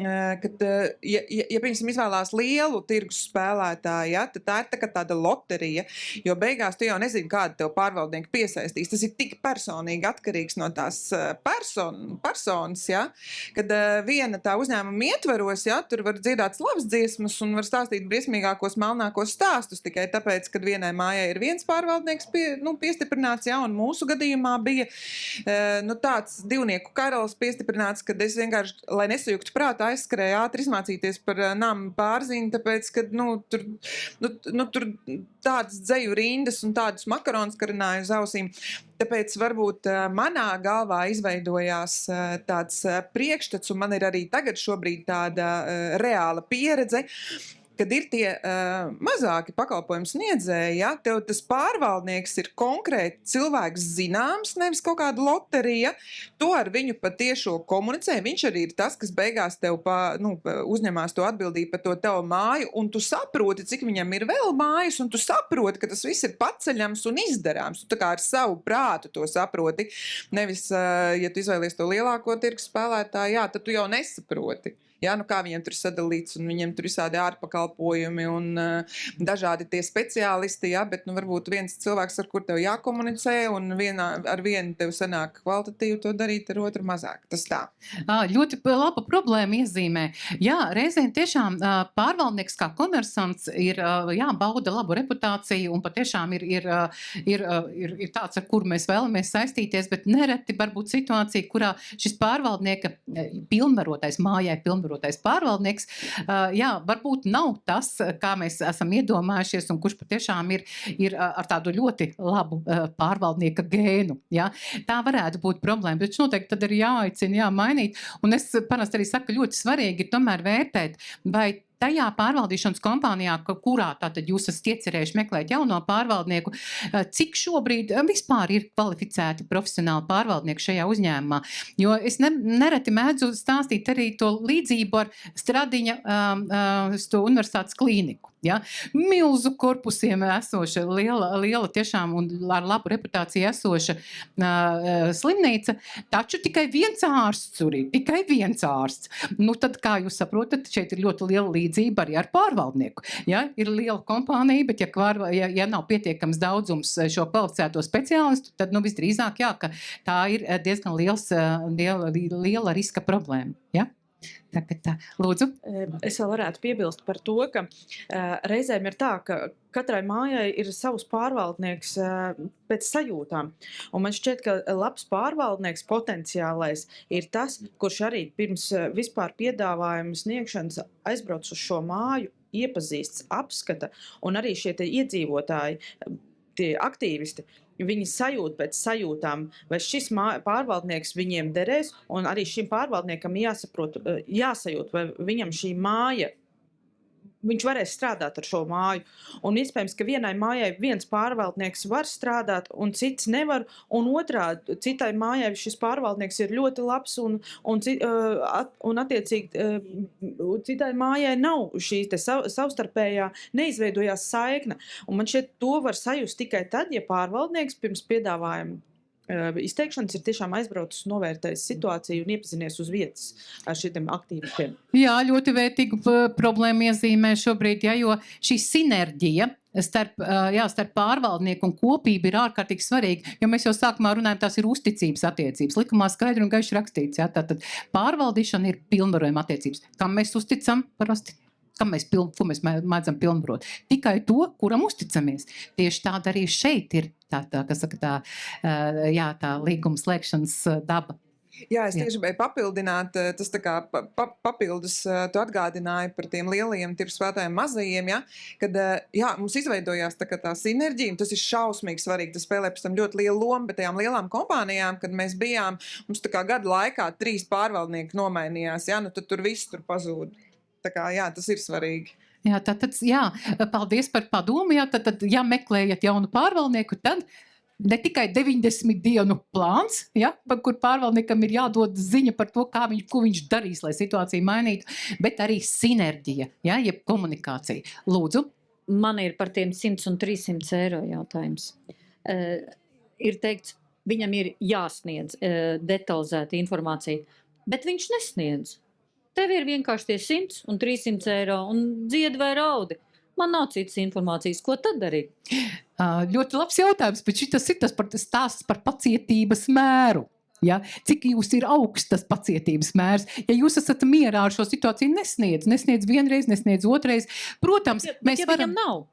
piemēram, izvēlās lielu tirgus spēlētāju, ja, tad tā ir tāda loterija, jo beigās tu jau nezini, kāda tev pārvaldnieki piesaistīs. Tas ir tik personīgi atkarīgs no tās personas, ja, kad viena tā uzņēmuma ietvaros, ja, tur var dziedāt slavas dziesmas un var stāstīt briesmīgākos, melnākos stāstus, tikai tāpēc, kad vienai mājai ir viens pārvaldnieks piestiprināts, ja, un mūsu gadījumā bija tāds divnieku karalis piestiprināts, kad es vienkārši, lai nesajuktu prātā, aizskrēja ātri izmācīties par namu pārziņu, tāpēc, ka tur tādas dzeju rindas un tādus makaronus karināju uz ausīm. Tāpēc varbūt manā galvā izveidojās tāds priekšstats, un man ir arī tagad šobrīd tāda reāla pieredze, kad ir tie mazāki pakalpojumu sniedzēji, ja, tev tas pārvaldnieks ir konkrēti cilvēks zināms, nevis kaut kāda loterija, to ar viņu patiešo komunicē, viņš arī ir tas, kas beigās tev uzņemās to atbildību par to tavu māju, un tu saproti, cik viņam ir vēl mājas, un tu saproti, ka tas viss ir paceļams un izdarāms. Tu tā kā ar savu prātu to saproti, nevis, ja tu izvēlies to lielāko tirgus spēlētāju, jā, tad tu jau nesaproti. Jā, kā viņiem tur sadalīts, un viņiem tur visādi ārpakalpojumi un dažādi tie speciālisti, jā, bet varbūt viens cilvēks, ar kur tev jākomunicē, un ar vienu tev sanāk kvalitatīvi to darīt, ar otru mazāk. Tas tā. Ļoti laba problēma iezīmē. Jā, reizēm tiešām pārvaldnieks kā komersants ir, jā, bauda labu reputāciju, un patiešām ir tāds, ar kuru mēs vēlamies saistīties, bet nereti varbūt situācija, kurā šis pārvaldnieka mājai pilnvarotais pārvaldnieks, jā, varbūt nav tas, kā mēs esam iedomājušies, un kurš patiešām ir ar tādu ļoti labu pārvaldnieka gēnu. Jā. Tā varētu būt problēma, bet noteikti tad ir jāaicina, jāmainīt. Un es parasti arī saku, ļoti svarīgi ir tomēr vērtēt, vai tajā pārvaldīšanas kompānijā, kurā tātad jūs esat iecerējuši meklēt jauno pārvaldnieku, cik šobrīd vispār ir kvalificēti profesionāli pārvaldnieki šajā uzņēmumā. Jo es nereti mēdzu stāstīt arī to līdzību ar Stradiņa universitātes klīniku. Ja? Milzu korpusiem esoša, liela tiešām un ar labu reputāciju esoša slimnīca, taču tikai viens ārsts tur ir, tikai viens ārsts. Tad, kā jūs saprotat, šeit ir ļoti liela līdzība arī ar pārvaldnieku. Ja? Ir liela kompānija, bet ja nav pietiekams daudzums šo kvalificēto speciālistu, tad visdrīzāk, jā, ka tā ir diezgan liela riska problēma. Ja? Tā. Lūdzu. Es vēl varētu piebilst par to, ka reizēm ir tā, ka katrai mājai ir savs pārvaldnieks pēc sajūtām. Un man šķiet, ka labs pārvaldnieks potenciālais ir tas, kurš arī pirms vispār piedāvājuma sniegšanas aizbrauc uz šo māju, iepazīsts, apskata, un arī šie iedzīvotāji, tie aktīvisti, viņi sajūt pēc sajūtām, vai šis pārvaldnieks viņiem derēs, un arī šim pārvaldniekam jāsajūt, vai viņam šī māja viņš varēs strādāt ar šo māju. Un iespējams, ka vienai mājai viens pārvaldnieks var strādāt, un cits nevar, un otrādi citai mājai šis pārvaldnieks ir ļoti labs, un attiecīgi citai mājai nav šī te savstarpējā neizveidojās saikne. Un man šķiet, to var sajust tikai tad, ja pārvaldnieks pirms piedāvājuma izteikšanas ir tiešām aizbraucis, novērtējis situāciju un iepazinies uz vietas ar šitiem aktīvistiem. Jā, ļoti vērtīgu problēmu iezīmē šobrīd, jo šī sinerģija starp pārvaldnieku un kopību ir ārkārtīgi svarīga, jo mēs jau sākumā runājam, tās ir uzticības attiecības. Likumā skaidri un gaiši rakstīts, tātad pārvaldīšana ir pilnvarojuma attiecības. Kam mēs uzticam parasti? Ko mēs mēdzam pilnvarot? Tikai to, kuram uzticamies. Tieši tāda arī šeit ir tā līguma slēgšanas daba. Jā, es tieši gribēju papildināt, tas tā kā papildus, tu atgādināji par tiem lielajiem tirpsvētājiem mazajiem, kad mums izveidojās tā sinerģija, un tas ir šausmīgi svarīgi, tas spēlē pēc tam ļoti lielu lomu, bet tajām lielām kompānijām, kad mēs bijām, mums tā kā gadu laikā 3 pārvaldnieki nomainījās, nu tad tur viss tur pazūd. Tā kā, tas ir svarīgi. Paldies par padomu. Tad, ja meklējat jaunu pārvaldnieku, tad ne tikai 90 dienu plāns, kur pārvaldniekam ir jādod ziņa par to, ko viņš darīs, lai situāciju mainītu, bet arī sinerģija, jeb komunikācija. Lūdzu. Man ir par tiem 100 un 300 eiro jautājums. Ir teikts, viņam ir jāsniedz detalizēta informācija, bet viņš nesniedz. Tev ir vienkārši tie 100 un 300 eiro un dzied vai raudi. Man nav citas informācijas. Ko tad darīt? Ļoti labs jautājums, bet šitas ir tas stāsts par pacietības mēru. Cik jūs ir augstas pacietības mērs? Ja jūs esat mierā ar šo situāciju, nesniedz vienreiz, nesniedz otrais. Protams, mēs varam... Viņam nav.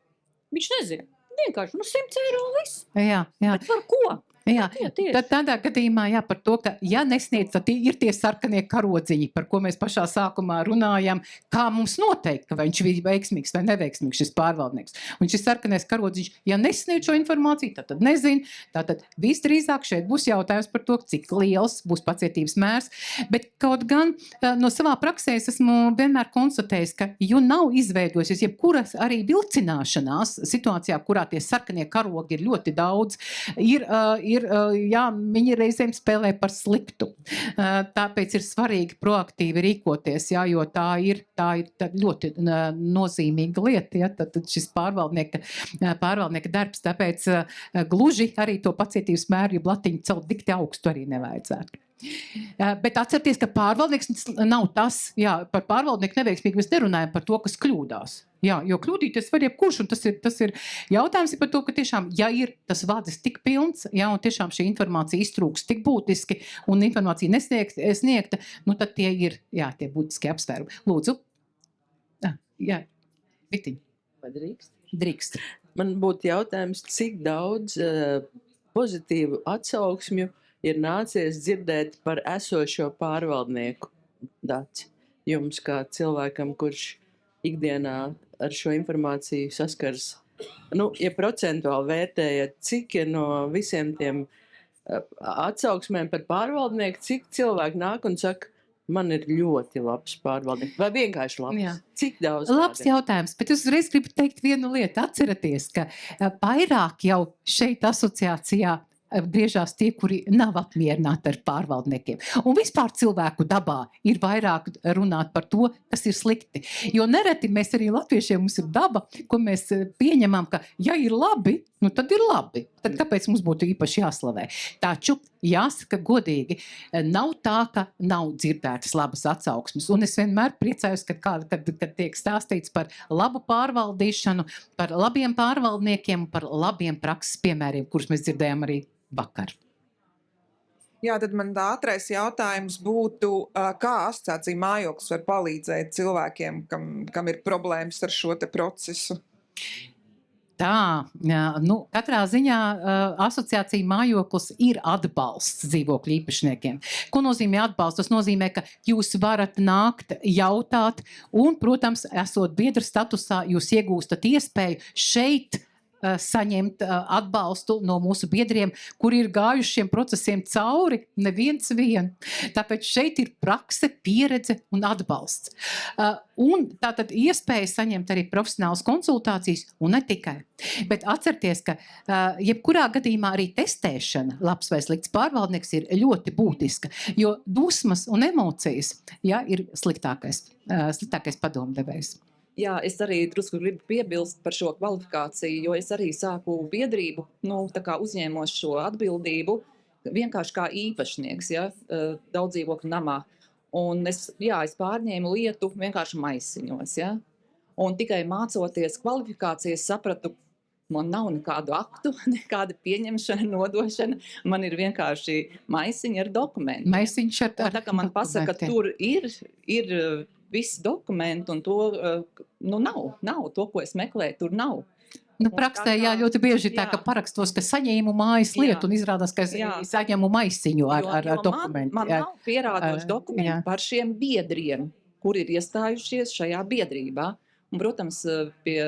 Viņš nezina. Vienkārši 100 eiro viss. Jā. Bet par ko? Tad tādā gadījumā par to, ka nesniedz, tad ir tie sarkanie karodziņi, par ko mēs pašā sākumā runājam, kā mums noteikt, ka viņš ir veiksmīgs vai neveiksmīgs šis pārvaldnieks. Un šis sarkanais karodziņš, ja nesniedz šo informāciju, tad nezin. Tātad visdrīzāk šeit būs jautājums par to, cik liels būs pacietības mērs. Bet kaut gan no savā praksē es esmu vienmēr konstatējis, ka nav izveidojusies jebkuras arī vilcināšanās situācijā, kurā tie sarkanie karogi ir ļoti daudz, viņi reizēm spēlē par sliktu. Tāpēc ir svarīgi proaktīvi rīkoties, jo tā ir ļoti nozīmīga lieta, tad šis pārvaldnieka darbs, tāpēc gluži arī to pacietības mēru, latiņu celt dikti augstu arī nevajadzētu. Bet atcerieties, ka pārvaldnieks nav tas, par pārvaldnieku neveiksmīgi mēs nerunājam par to, kas kļūdās. Jo kļūdīties var jebkurš, un tas ir jautājums par to, ka tiešām, ja ir tas vācis tik pilns, un tiešām šī informācija iztrūks tik būtiski, un informācija nesniegta, tad tie ir, tie būtiski apsvērumi. Lūdzu. Vitiņ. Vai drīkst? Drīkst. Man būtu jautājums, cik daudz pozitīvu atsauksmju ir nācies dzirdēt par esošo pārvaldnieku daci. Jums kā cilvēkam, kurš ikdienā ar šo informāciju saskars, ja procentuāli vērtējat, cik no visiem tiem atsauksmēm par pārvaldnieku, cik cilvēki nāk un saka, man ir ļoti labs pārvaldnieks, vai vienkārši labs? Jā. Cik daudz? Labs jautājums, bet es uzreiz gribu teikt vienu lietu. Atcerieties, ka vairāk jau šeit asociācijā griežās tie, kuri nav apmierināti ar pārvaldniekiem. Un vispār cilvēku dabā ir vairāk runāt par to, kas ir slikti. Jo nereti mēs arī latviešiem mums ir daba, ko mēs pieņemam, ka ja ir labi, tad ir labi. Tad kāpēc mums būtu īpaši jāslavē? Taču, jāsaka godīgi, nav tā, ka nav dzirdētas labas atsauksmes. Un es vienmēr priecājos, kad tiek stāstīts par labu pārvaldīšanu, par labiem pārvaldniekiem, par labiem prakses piemēriem, kurus mēs dzirdējām arī vakar. Jā, tad man tā ātrais jautājums būtu, kā asociācija Mājoklis var palīdzēt cilvēkiem, kam ir problēmas ar šo te procesu? Katrā ziņā asociācija Mājoklis ir atbalsts dzīvokļu īpašniekiem. Ko nozīmē atbalsts? Tas nozīmē, ka jūs varat nākt, jautāt, un, protams, esot biedra statusā, jūs iegūstat iespēju šeit saņemt atbalstu no mūsu biedriem, kuri ir gājuši šiem procesiem cauri, neviens vien. Tāpēc šeit ir prakse, pieredze un atbalsts. Un tātad iespēja saņemt arī profesionālas konsultācijas, un ne tikai. Bet atcerieties, ka jebkurā gadījumā arī testēšana, labs vai slikts pārvaldnieks, ir ļoti būtiska, jo dusmas un emocijas ir sliktākais padomdevējs. Jā, es arī drusku gribu piebilst par šo kvalifikāciju, jo es arī sāku biedrību, tā kā uzņēmos šo atbildību, vienkārši kā īpašnieks, daudzdzīvokļu namā. Un es pārņēmu lietu vienkārši maisiņos, Un tikai mācoties kvalifikācijas sapratu, man nav nekādu aktu, nekāda pieņemšana, nodošana, man ir vienkārši maisiņi ar dokumentu. Maisiņš ar tā kā man pasaka, ka tur ir visi dokumenti, un to nav to, ko es meklēju, tur nav. Praksē, ļoti bieži tā, ka parakstos, ka saņēmu mājas lietu, un izrādās, ka es saņēmu maisiņu ar dokumentu. Man nav pierādoši dokumenti par šiem biedriem, kuri ir iestājušies šajā biedrībā. Un, protams, pie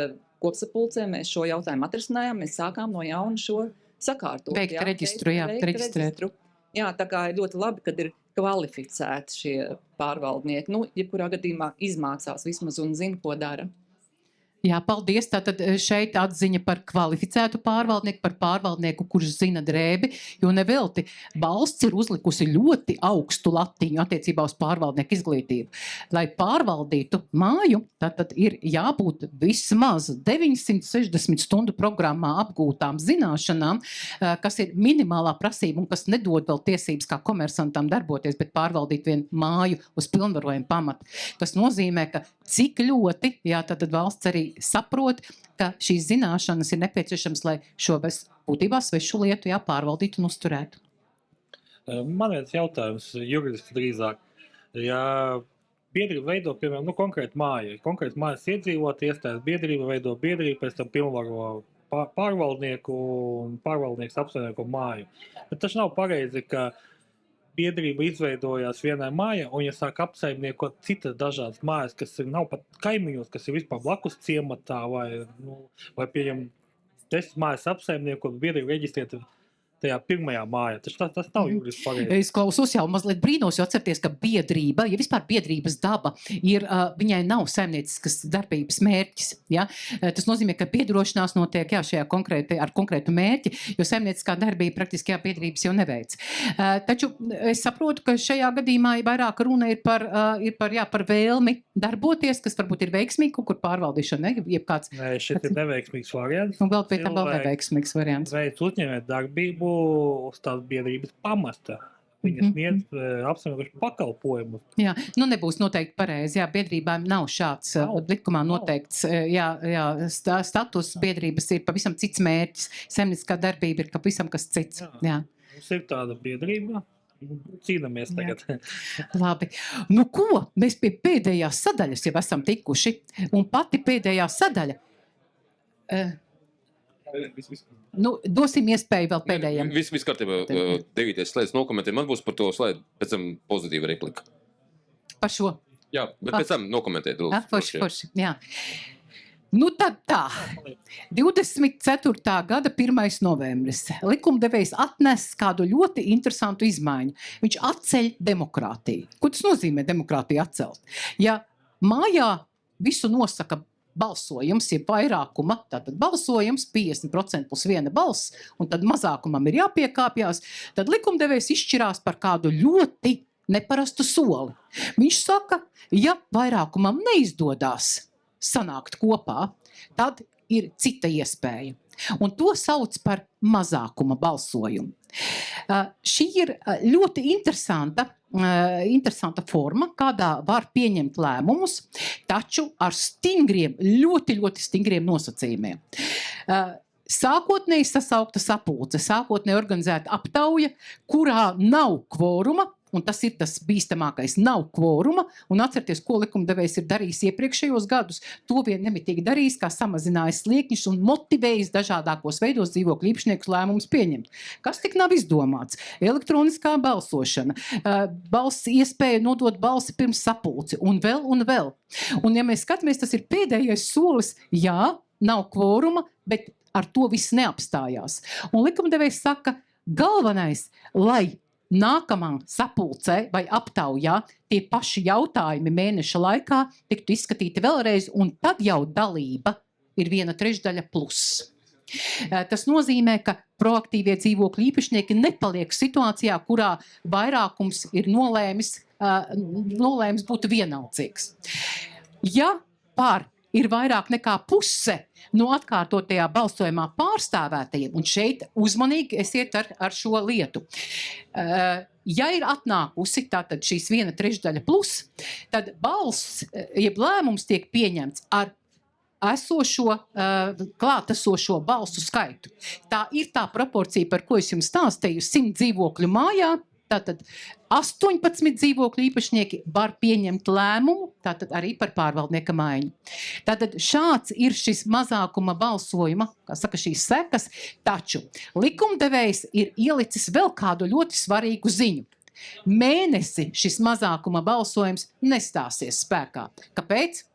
kopsapulcēm mēs šo jautājumu atrisinājām, mēs sākām no jauna šo sakārtot. Veikt reģistru, reģistrēt. Jā, tā kā ir ļoti labi, kad ir kvalificēti šie pārvaldnieki. Jebkurā gadījumā izmācās vismaz un zina, ko dara. Jā, paldies. Tātad šeit atziņa par kvalificētu pārvaldnieku, par pārvaldnieku, kurš zina drēbi, jo nevelti valsts ir uzlikusi ļoti augstu latiņu attiecībā uz pārvaldnieku izglītību. Lai pārvaldītu māju, tad ir jābūt vismaz 960 stundu programmā apgūtām zināšanām, kas ir minimālā prasība un kas nedod vēl tiesības kā komersantam darboties, bet pārvaldīt vienu māju uz pilnvarojumu pamatu. Tas nozīmē, ka cik ļoti, tad valsts arī saprot, ka šīs zināšanas ir nepieciešams, lai šo būtībā svešu lietu pārvaldītu un uzturētu. Man viens jautājums, juridiski drīzāk. Ja biedrība veido, piemēram, konkrēti māja, konkrēti mājas iedzīvoti, iestājas biedrība, veido biedrību, pēc tam pilnvaro pārvaldnieku un pārvaldnieks apsaimnieko māju. Bet taču nav pareizi, ka biedrība izveidojās vienai mājai, un ja sāk apsaimniekot citas dažādas mājas, kas nav pat kaimiņos, kas ir vispār blakus ciematā, vai pieņem 10 mājas apsaimniekot, biedrība reģistrēt tajā pirmajā mājā. Tas nav juridiski pareizi. Es klausos jau mazliet brīnos, jo atcerieties, ka biedrība, ja vispār biedrības daba ir, viņai nav saimnieciskas darbības mērķis. Ja? Tas nozīmē, ka biedrošanās notiek šajā ar konkrētu mērķi, jo saimnieciskā darbība praktiski biedrības jau neveic. Taču es saprotu, ka šajā gadījumā vairāk runa ir par vēlmi darboties, kas varbūt ir veiksmīgi, kur pārvaldīšana, jebkāds. Nē, šeit ir neveiksmīgs variants. Un vēl pie tam vēl neveiksmīgs variants. Veids uzņēmēt darbību uz tās biedrības pamata. Viņas sniedz apsaimniekošu pakalpojumus. Jā, nebūs noteikti pareizi. Jā, biedrībām nav šāds likumā noteikts. Status biedrības ir pavisam cits mērķis. Saimnieciskā darbība ir pavisam kas cits. Jā. Mums ir tāda biedrība. Cīnāmies tagad. Labi. Ko? Mēs pie pēdējās sadaļas jau esam tikuši. Un pati pēdējā sadaļa. Dosim iespēju vēl pēdējiem. Viss kārtībā 9. slaids nokomentē. Man būs par to slaidu pēc tam pozitīva replika. Par šo? Jā, bet pēc tam nokomentēt. Forši, jā. Tad tā. 24. gada 1. novembris. Likumdevējs atnes kādu ļoti interesantu izmaiņu. Viņš atceļ demokrātiju. Ko tas nozīmē demokrātiju atcelt? Ja mājā visu nosaka balsojums, ir vairākuma, tātad balsojums 50% plus viena balss, un tad mazākumam ir jāpiekāpjās, tad likumdevējs izšķirās par kādu ļoti neparastu soli. Viņš saka, ja vairākumam neizdodās sanākt kopā, tad ir cita iespēja. Un to sauc par mazākuma balsojumu. Šī ir ļoti interesanta forma, kādā var pieņemt lēmumus, taču ar ļoti stingriem nosacījumiem. Sākotnēji sasaukta sapulce, sākotnēji organizēta aptauja, kurā nav kvoruma, un tas ir tas bīstamākais, nav kvoruma, un atcerieties, ko likumdevējs ir darījis iepriekšējos gadus, to vien nemitīgi darījis, kā samazinājis sliekšņus un motivējis dažādākos veidos dzīvokļu īpašniekus lēmumus pieņemt. Kas tik nav izdomāts? Elektroniskā balsošana, iespēja nodot balsi pirms sapulci, un vēl. Un ja mēs skatāmies, tas ir pēdējais solis, jā, nav kvoruma, bet ar to viss neapstājās. Un likumdevējs saka, galvenais, lai nākamā sapulcē vai aptaujā tie paši jautājumi mēneša laikā tiktu izskatīti vēlreiz, un tad jau dalība ir 1/3 plus. Tas nozīmē, ka proaktīvie dzīvokļu īpašnieki nepaliek situācijā, kurā vairākums ir nolēmis būt vienaldzīgs. Ja par ir vairāk nekā puse no atkārtotajā balsojumā pārstāvētajiem, un šeit uzmanīgi esiet ar šo lietu. Ja ir atnākusi tātad šīs 1/3 plus, tad balss, jeb lēmums tiek pieņemts ar klātesošo balsu skaitu. Tā ir tā proporcija, par ko es jums stāstīju, 100 dzīvokļu mājā. Tātad 18 dzīvokļu īpašnieki var pieņemt lēmumu, tātad arī par pārvaldnieka maiņu. Tātad šāds ir šis mazākuma balsojuma, kā saka, šīs sekas, taču likumdevējs ir ielicis vēl kādu ļoti svarīgu ziņu. Mēnesi šis mazākuma balsojums nestāsies spēkā. Kāpēc?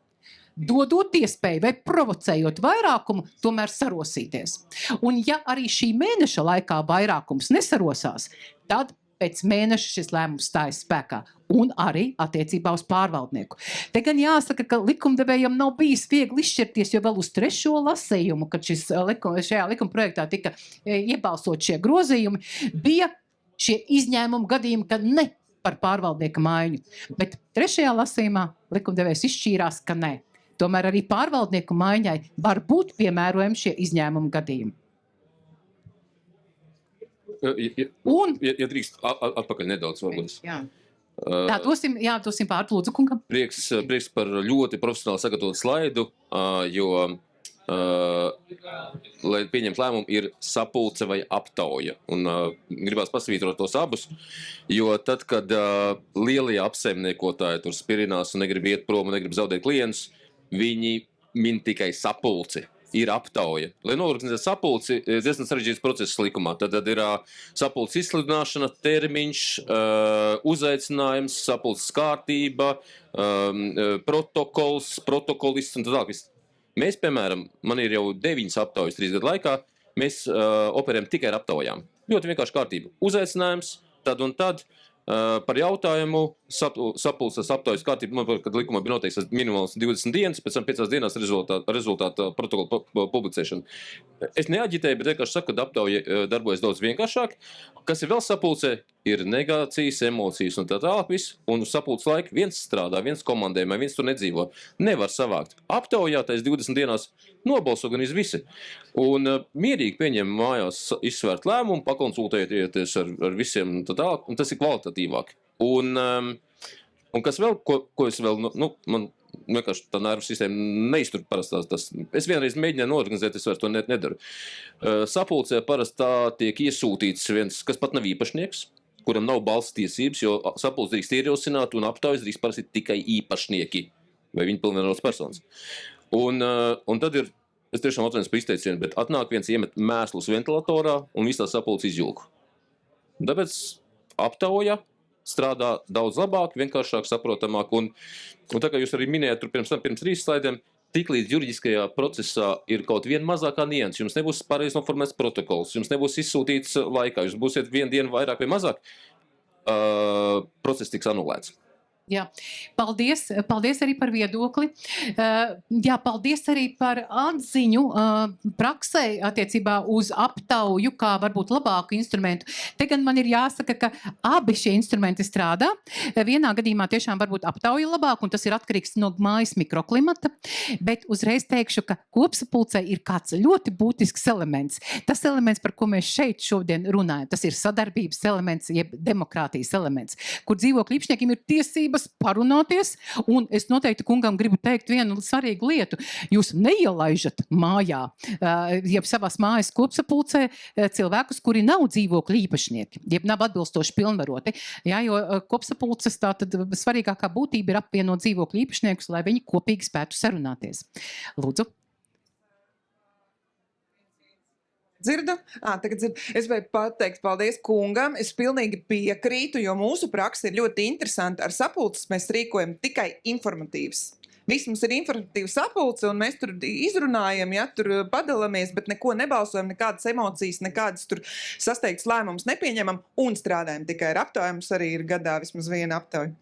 Dodot iespēju vai provocējot vairākumu, tomēr sarosīties. Un ja arī šī mēneša laikā vairākums nesarosās, tad pēc mēneša šis lēmums stājas spēkā. Un arī attiecībā uz pārvaldnieku. Te gan jāsaka, ka likumdevējam nav bijis viegli izšķirties, jo vēl uz 3. lasījumu, kad šajā likuma projektā tika iebalsot šie grozījumi, bija šie izņēmumu gadījumi, ka ne par pārvaldnieka maiņu. Bet 3. lasījumā likumdevējs izšķīrās, ka nē. Tomēr arī pārvaldnieku maiņai var būt piemērojami šie izņēmumu gadījumi. Ja drīkst atpakaļ nedaudz, varbūt. Jā. Tā, dosim vārdu Lūdzu kungam. Prieks par ļoti profesionāli sagatavotu slaidu, jo, lai pieņemt lēmumu, ir sapulce vai aptauja. Un gribās pasvītrot tos abus, jo tad, kad lielie apsaimniekotāji tur spirinās un negrib iet prom un negrib zaudēt klientus, viņi min tikai sapulci. Ir aptauja. Lai norganizētu sapulci, ir diezgan sarežģīts process likumā. Tad ir sapulces izsludināšana, termiņš, uzaicinājums, sapulces kārtība, protokols, protokolists un tā tālāk. Mēs, piemēram, man ir jau 9 aptaujas 3 gadu laikā, mēs operējam tikai ar aptaujām. Ļoti vienkārši kārtība. Uzaicinājums, tad un tad, par jautājumu, sapulces aptaujas kārtību, kad likumā bija noteikts minimāls 20 dienas, pēc tam 5 dienās rezultāta protokola publicēšana. Es neaģitēju, bet vienkārši saku, ka aptauja darbojas daudz vienkāršāk. Kas ir vēl sapulcē, ir negācijas, emocijas un tā tālāk viss. Un uz sapulces laiku viens strādā, viens komandējumā, viens tur nedzīvo. Nevar savākt. Aptaujātais 20 dienās nobalso gan visi. Un mierīgi pieņem mājās izsvērt lēmumu, pakonsultēties ar visiem tā tālāk, un tas ir kvalitatīvāk. Un kas vēl, ko es vēl, man vienkārši tā nervu sistēma neiztur parastās. Es vienreiz mēģināju norganizēt, es vairs to nedaru. Sapulcē parasti tā tiek iesūtīts viens, kas pat nav īpašnieks, kuram nav balss tiesības, jo sapulce drīkst ierosināt un aptaujas drīkst parasti tikai īpašnieki vai viņa pilnvarotas personas. Un tad ir, es tiešām atvainojos par izteicienu, bet atnāk viens iemet mēslus ventilatorā un visu tā sapulce izjulku. Tāpēc aptauja strādā daudz labāk, vienkāršāk, saprotamāk. Un tā kā jūs arī minējāt tur pirms 3 slaidiem, tik līdz juridiskajā procesā ir kaut viena mazākā nianses. Jums nebūs pareizi noformēts protokols, jums nebūs izsūtīts laikā, jūs būsiet vienu dienu vairāk vai mazāk, process tiks anulēts. Jā, paldies arī par viedokli. Jā, paldies arī par atziņu praksē attiecībā uz aptauju, kā varbūt labāku instrumentu. Te gan man ir jāsaka, ka abi šie instrumenti strādā. Vienā gadījumā tiešām varbūt aptauja labāk, un tas ir atkarīgs no mājas mikroklimata, bet uzreiz teikšu, ka kopsapulcē ir kāds ļoti būtisks elements. Tas elements, par ko mēs šeit šodien runājam, tas ir sadarbības elements, jeb demokrātijas elements, kur dzīvokļu īpašniekiem ir tiesības parunāties, un es noteikti kungam gribu teikt vienu svarīgu lietu. Jūs neielaižat mājā, jeb savās mājas kopsapulcē cilvēkus, kuri nav dzīvokļu īpašnieki, jeb nav atbilstoši pilnvaroti. Jā, jo kopsapulces tātad svarīgākā būtība ir apvienot dzīvokļu īpašniekus, lai viņi kopīgi spētu sarunāties. Lūdzu. Dzirdu? Tagad dzirdu. Es gribēju pateikt paldies kungam. Es pilnīgi piekrītu, jo mūsu praksa ir ļoti interesanta. Ar sapulces mēs rīkojam tikai informatīvas. Viss mums ir informatīva sapulce, un mēs tur izrunājam, ja, tur padalāmies, bet neko nebalsojam, nekādas emocijas, nekādas tur sasteigts lēmums nepieņemam un strādājam tikai ar aptauju. Mums arī ir gadā vismaz viena aptauja.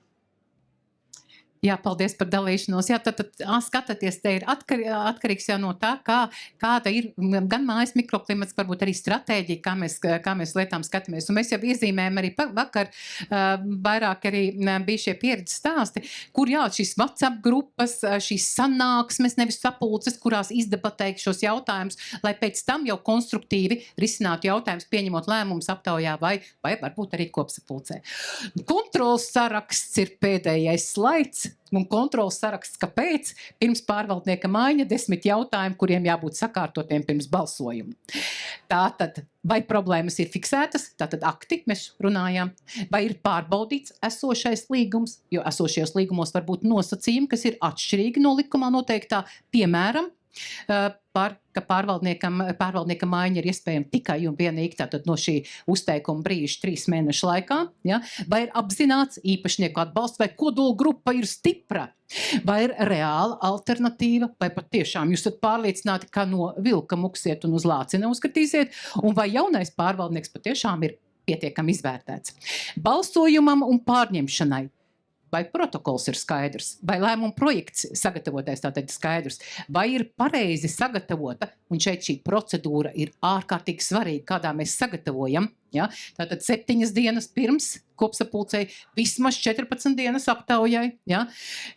Jā, paldies par dalīšanos. Jā, tad skatāties, te ir atkarīgs jau no tā, kāda ir gan mājas mikroklimats, varbūt arī stratēģija, kā mēs lietām skatāmies. Un mēs jau iezīmējam arī vakar, vairāk arī bija šie pieredzes stāsti, kur jā, šīs WhatsApp grupas, šīs sanāksmes, nevis sapulces, kurās izdebatēja šos jautājumus, lai pēc tam jau konstruktīvi risinātu jautājumus, pieņemot lēmumus aptaujā vai varbūt arī kopsapulcē. Kontrols saraksts ir pēdējais slaids. Un kontrols saraksts, kāpēc pirms pārvaldnieka maiņa 10 jautājumi, kuriem jābūt sakārtotiem pirms balsojuma. Tātad, vai problēmas ir fiksētas, tātad akti, mēs runājām, vai ir pārbaudīts esošais līgums, jo esošajos līgumos var būt nosacījumi, kas ir atšķirīgi no likumā noteiktā, piemēram, ka pārvaldnieka maiņa ir iespējama tikai un vienīgi tātad no šī uzteikuma brīža 3 mēnešu laikā, ja? Vai ir apzināts īpašnieku atbalsts, vai kodola grupa ir stipra, vai ir reāla alternatīva, vai pat tiešām jūs esat pārliecināti, ka no vilka muksiet un uz lāci neuzskatīsiet, un vai jaunais pārvaldnieks patiešām ir pietiekami izvērtēts. Balsojumam un pārņemšanai. Vai protokols ir skaidrs, vai lēmuma projekts sagatavotais tātad skaidrs, vai ir pareizi sagatavota, un šeit šī procedūra ir ārkārtīgi svarīga, kādā mēs sagatavojam, ja? Tātad 7 dienas pirms kopsapulcei, vismaz 14 dienas aptaujai, ja?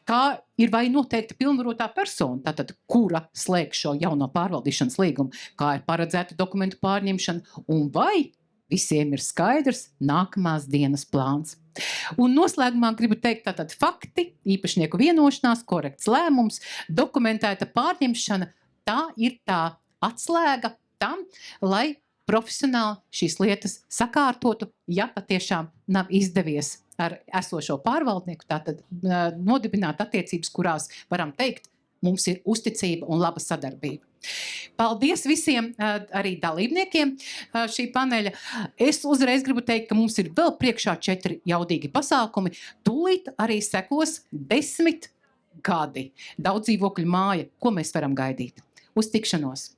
Kā ir vai noteikti pilnvarotā persona, tātad kura slēg šo jauno pārvaldīšanas līgumu, kā ir paredzēta dokumentu pārņemšana, un vai visiem ir skaidrs nākamās dienas plāns. Un noslēgumā gribu teikt tātad fakti, īpašnieku vienošanās, korekts lēmums, dokumentēta pārņemšana, tā ir tā atslēga tam, lai profesionāli šīs lietas sakārtotu, ja patiešām nav izdevies ar esošo pārvaldnieku, tātad nodibināt attiecības, kurās varam teikt, mums ir uzticība un laba sadarbība. Paldies visiem arī dalībniekiem šī paneļa. Es uzreiz gribu teikt, ka mums ir vēl priekšā 4 jaudīgi pasākumi. Tūlīt arī sekos 10 gadi. Daudz dzīvokļu māja. Ko mēs varam gaidīt? Uz tikšanos!